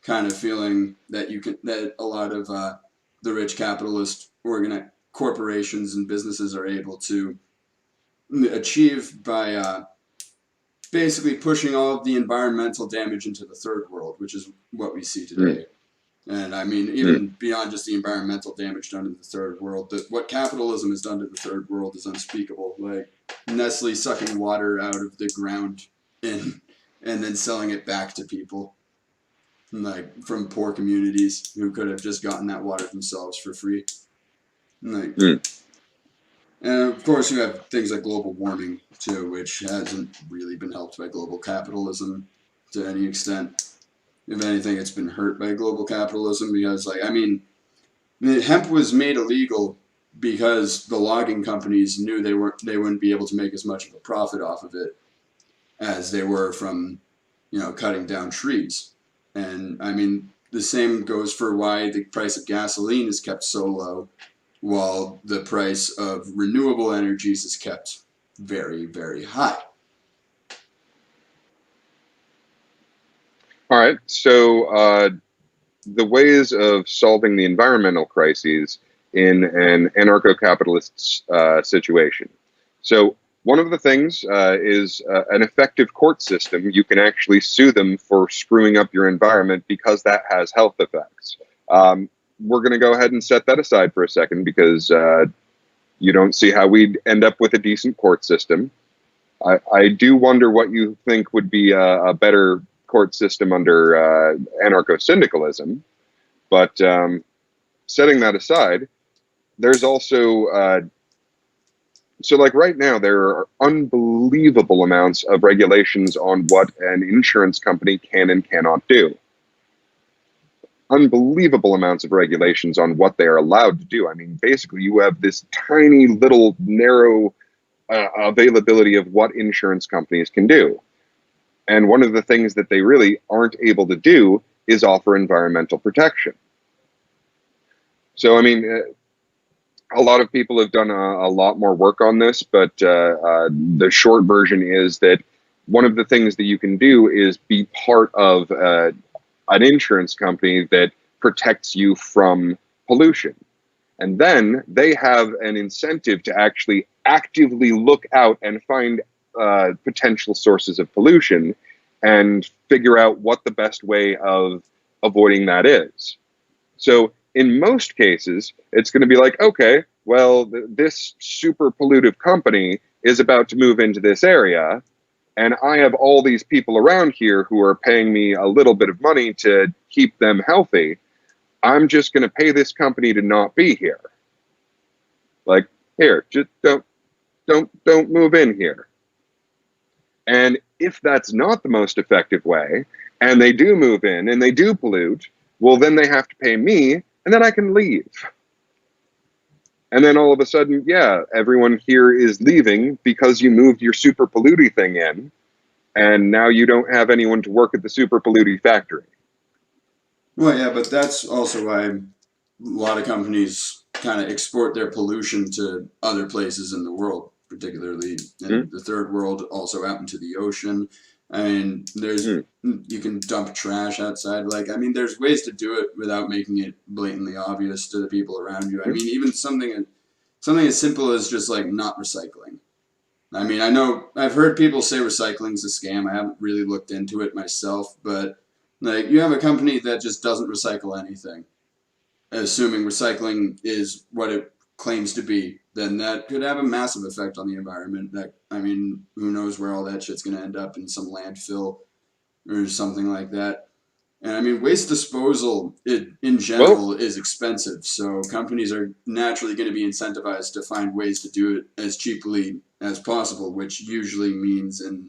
kind of feeling that that a lot of the rich capitalist corporations and businesses are able to achieve by basically pushing all of the environmental damage into the third world, which is what we see today. And I mean, even beyond just the environmental damage done in the third world, what capitalism has done to the third world is unspeakable. Like Nestle sucking water out of the ground and then selling it back to people, like from poor communities who could have just gotten that water themselves for free. Like, and of course, you have things like global warming too, which hasn't really been helped by global capitalism to any extent. If anything, it's been hurt by global capitalism because, like, I mean, hemp was made illegal because the logging companies knew they wouldn't be able to make as much of a profit off of it as they were from, cutting down trees. And I mean, the same goes for why the price of gasoline is kept so low, while the price of renewable energies is kept very, very high. All right. So the ways of solving the environmental crises in an anarcho-capitalist situation. So one of the things is an effective court system. You can actually sue them for screwing up your environment because that has health effects. We're going to go ahead and set that aside for a second because you don't see how we'd end up with a decent court system. I do wonder what you think would be a better court system under anarcho-syndicalism. But setting that aside, there's also, so like right now, there are unbelievable amounts of regulations on what an insurance company can and cannot do. Unbelievable amounts of regulations on what they are allowed to do. I mean, basically, you have this tiny little narrow availability of what insurance companies can do. And one of the things that they really aren't able to do is offer environmental protection. So, I mean, a lot of people have done a lot more work on this, but the short version is that one of the things that you can do is be part of an insurance company that protects you from pollution. And then they have an incentive to actually actively look out and find potential sources of pollution and figure out what the best way of avoiding that is. So in most cases, it's going to be like, okay, well, this super pollutive company is about to move into this area, and I have all these people around here who are paying me a little bit of money to keep them healthy. I'm just going to pay this company to not be here. Like, here, just don't move in here. And if that's not the most effective way, and they do move in and they do pollute, well, then they have to pay me, and then I can leave. And then all of a sudden, yeah, everyone here is leaving because you moved your super polluty thing in, and now you don't have anyone to work at the super polluty factory. Well, yeah, but that's also why a lot of companies kind of export their pollution to other places in the world, particularly in the third world, also out into the ocean. I mean, you can dump trash outside. Like, I mean, there's ways to do it without making it blatantly obvious to the people around you. I mean, even something as simple as just like not recycling. I mean, I've heard people say recycling's a scam. I haven't really looked into it myself, but like, you have a company that just doesn't recycle anything, assuming recycling is what it claims to be, then that could have a massive effect on the environment. I mean, who knows where all that shit's going to end up, in some landfill or something like that. And I mean, waste disposal in general is expensive, so companies are naturally going to be incentivized to find ways to do it as cheaply as possible, which usually means in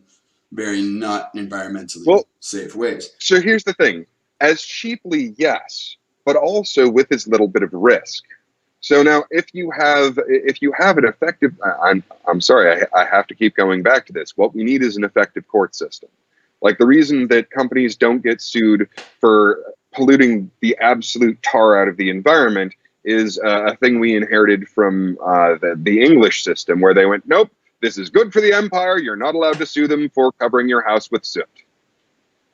very not environmentally safe ways. So here's the thing. As cheaply, yes, but also with as little bit of risk. So now, if you have an effective, I'm sorry, I have to keep going back to this. What we need is an effective court system. Like, the reason that companies don't get sued for polluting the absolute tar out of the environment is a thing we inherited from the English system, where they went, nope, this is good for the empire. You're not allowed to sue them for covering your house with soot.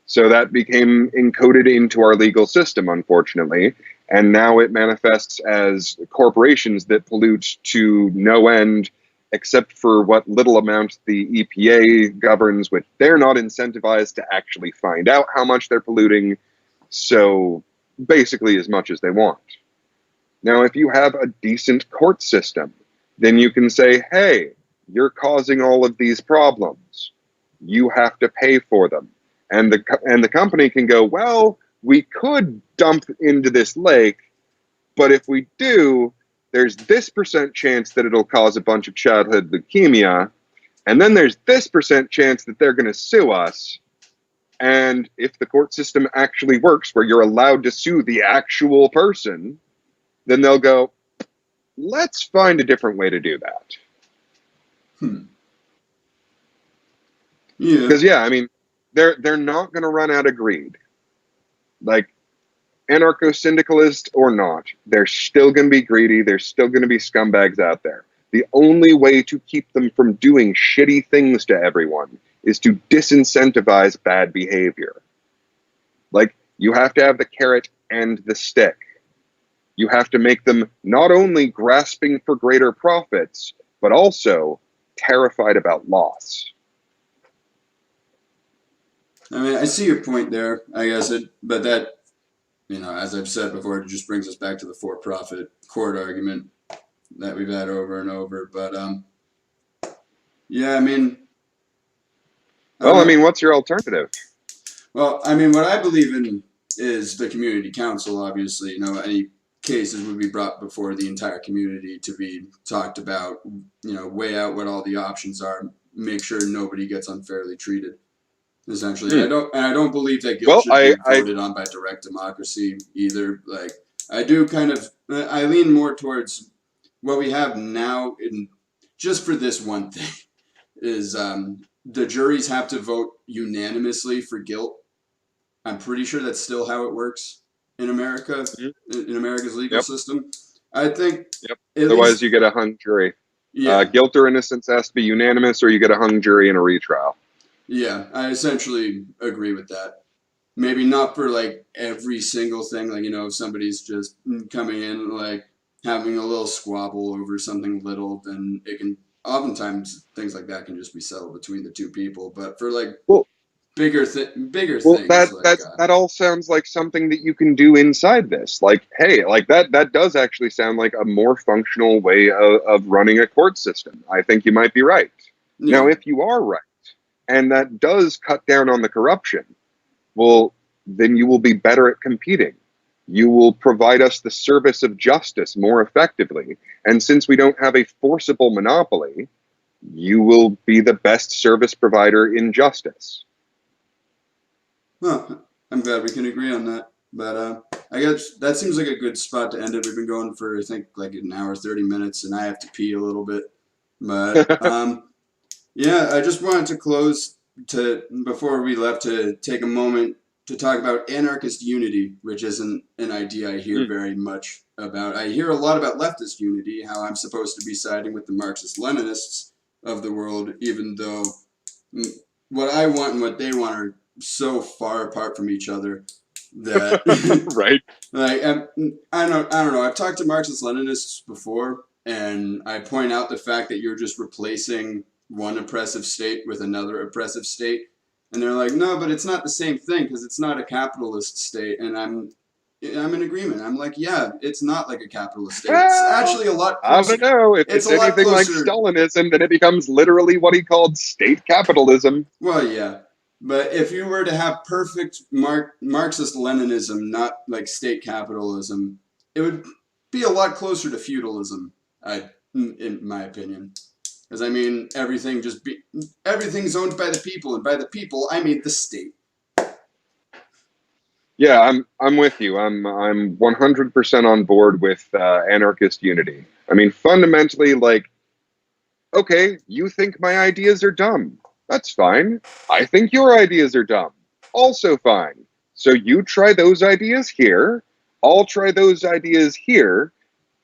So that became encoded into our legal system, unfortunately. And now it manifests as corporations that pollute to no end, except for what little amount the EPA governs, which they're not incentivized to actually find out how much they're polluting. So basically as much as they want. Now, if you have a decent court system, then you can say, hey, you're causing all of these problems. You have to pay for them. And the company can go, well, we could dump into this lake, but if we do, there's this % chance that it'll cause a bunch of childhood leukemia, and then there's this % chance that they're going to sue us. And if the court system actually works, where you're allowed to sue the actual person, then they'll go, let's find a different way to do that. Yeah. Because, yeah, I mean, they're not going to run out of greed. Like, anarcho-syndicalist or not, they're still going to be greedy. There's still going to be scumbags out there. The only way to keep them from doing shitty things to everyone is to disincentivize bad behavior. Like, you have to have the carrot and the stick. You have to make them not only grasping for greater profits, but also terrified about loss. I mean, I see your point there, I guess, but that, as I've said before, it just brings us back to the for-profit court argument that we've had over and over. But, yeah, I mean... Well, I mean, what's your alternative? Well, I mean, what I believe in is the community council, obviously. Any cases would be brought before the entire community to be talked about, weigh out what all the options are, make sure nobody gets unfairly treated. Essentially, I don't believe that guilt should be voted on by direct democracy either. Like, I lean more towards what we have now. Just for this one thing, is the juries have to vote unanimously for guilt. I'm pretty sure that's still how it works in America, in America's legal system. I think. Yep. Otherwise, you get a hung jury. Yeah. Guilt or innocence has to be unanimous, or you get a hung jury in a retrial. Yeah, I essentially agree with that. Maybe not for like every single thing, like, if somebody's just coming in, like having a little squabble over something little, then it can, oftentimes things like that can just be settled between the two people. But for like bigger things. That all sounds like something that you can do inside this. Like, hey, like that does actually sound like a more functional way of running a court system. I think you might be right. Yeah. Now, if you are right, and that does cut down on the corruption, well, then you will be better at competing. You will provide us the service of justice more effectively. And since we don't have a forcible monopoly, you will be the best service provider in justice. Well, I'm glad we can agree on that. But I guess that seems like a good spot to end it. We've been going for, I think, like an hour, 30 minutes, and I have to pee a little bit. But yeah, I just wanted to close before we left to take a moment to talk about anarchist unity, which isn't an idea I hear very much about. I hear a lot about leftist unity, how I'm supposed to be siding with the Marxist-Leninists of the world, even though what I want and what they want are so far apart from each other that right. Like, I don't know. I've talked to Marxist-Leninists before, and I point out the fact that you're just replacing one oppressive state with another oppressive state, and they're like, no, but it's not the same thing because it's not a capitalist state. And I'm in agreement. I'm like, yeah, it's not like a capitalist state. It's actually a lot closer. I don't know. If it's anything like Stalinism, then it becomes literally what he called state capitalism. Well, yeah. But if you were to have perfect Marxist-Leninism, not like state capitalism, it would be a lot closer to feudalism, in my opinion. Because, I mean, everything's owned by the people, and by the people, I mean the state. Yeah, I'm with you. I'm 100% on board with anarchist unity. I mean, fundamentally, like, okay, you think my ideas are dumb. That's fine. I think your ideas are dumb. Also fine. So you try those ideas here. I'll try those ideas here.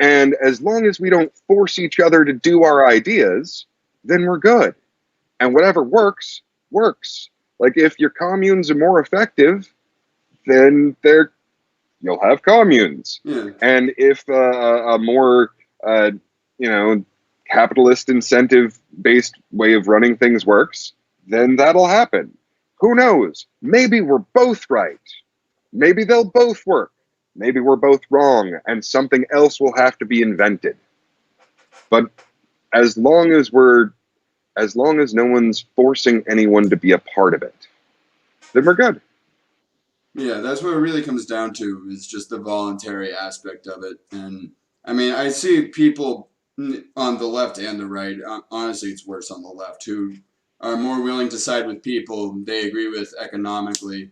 And as long as we don't force each other to do our ideas, then we're good. And whatever works, works. Like if your communes are more effective, then you'll have communes. Yeah. And if a more, you know, capitalist incentive based way of running things works, then that'll happen. Who knows? Maybe we're both right. Maybe they'll both work. Maybe we're both wrong and something else will have to be invented. But as long as no one's forcing anyone to be a part of it, then we're good. Yeah, that's what it really comes down to, is just the voluntary aspect of it. And I mean, I see people on the left and the right, honestly, it's worse on the left, who are more willing to side with people they agree with economically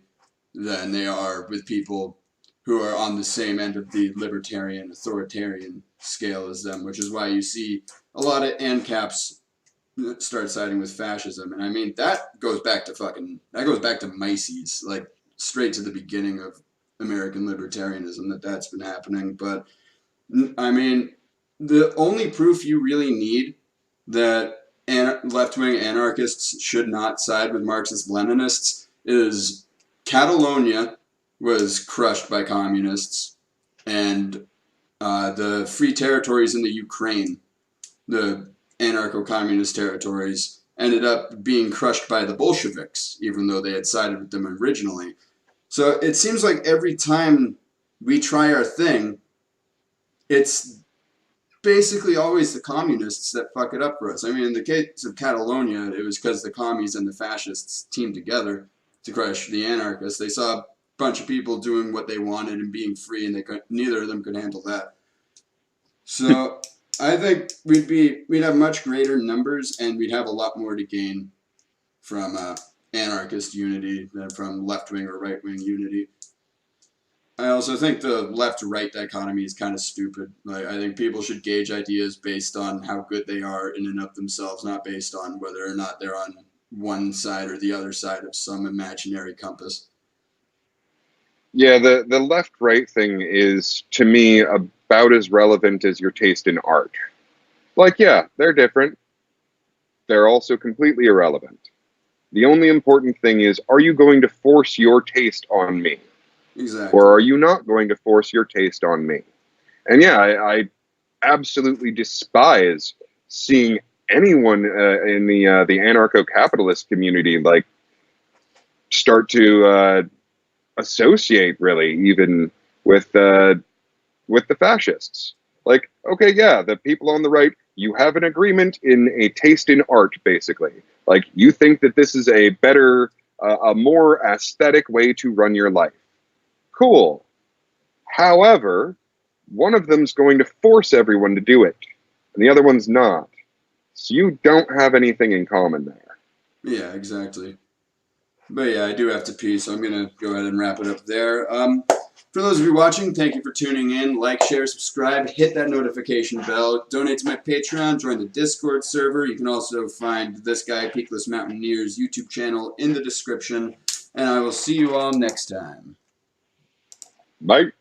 than they are with people who are on the same end of the libertarian, authoritarian scale as them, which is why you see a lot of ANCAPs start siding with fascism. And I mean, that goes back to Mises, like straight to the beginning of American libertarianism, that's been happening. But I mean, the only proof you really need that left-wing anarchists should not side with Marxist-Leninists is Catalonia was crushed by communists, and the free territories in the Ukraine, the anarcho-communist territories, ended up being crushed by the Bolsheviks, even though they had sided with them originally. So it seems like every time we try our thing, it's basically always the communists that fuck it up for us. I mean, in the case of Catalonia, it was because the commies and the fascists teamed together to crush the anarchists. They saw a bunch of people doing what they wanted and being free, and neither of them could handle that. So I think we'd have much greater numbers, and we'd have a lot more to gain from anarchist unity than from left-wing or right-wing unity. I also think the left-right dichotomy is kind of stupid. Like, I think people should gauge ideas based on how good they are in and of themselves, not based on whether or not they're on one side or the other side of some imaginary compass. Yeah, the left-right thing is, to me, about as relevant as your taste in art. Like, yeah, they're different. They're also completely irrelevant. The only important thing is, are you going to force your taste on me? Exactly. Or are you not going to force your taste on me? And yeah, I absolutely despise seeing anyone in the anarcho-capitalist community like start to associate really even with the fascists. Like, okay, yeah, the people on the right, you have an agreement in a taste in art, basically. Like, you think that this is a better, a more aesthetic way to run your life. Cool. However, one of them's going to force everyone to do it, and the other one's not. So you don't have anything in common there. Yeah, exactly. But yeah, I do have to pee, so I'm going to go ahead and wrap it up there. For those of you watching, thank you for tuning in. Like, share, subscribe, hit that notification bell, donate to my Patreon, join the Discord server. You can also find this guy, Peakless Mountaineer's YouTube channel in the description. And I will see you all next time. Bye.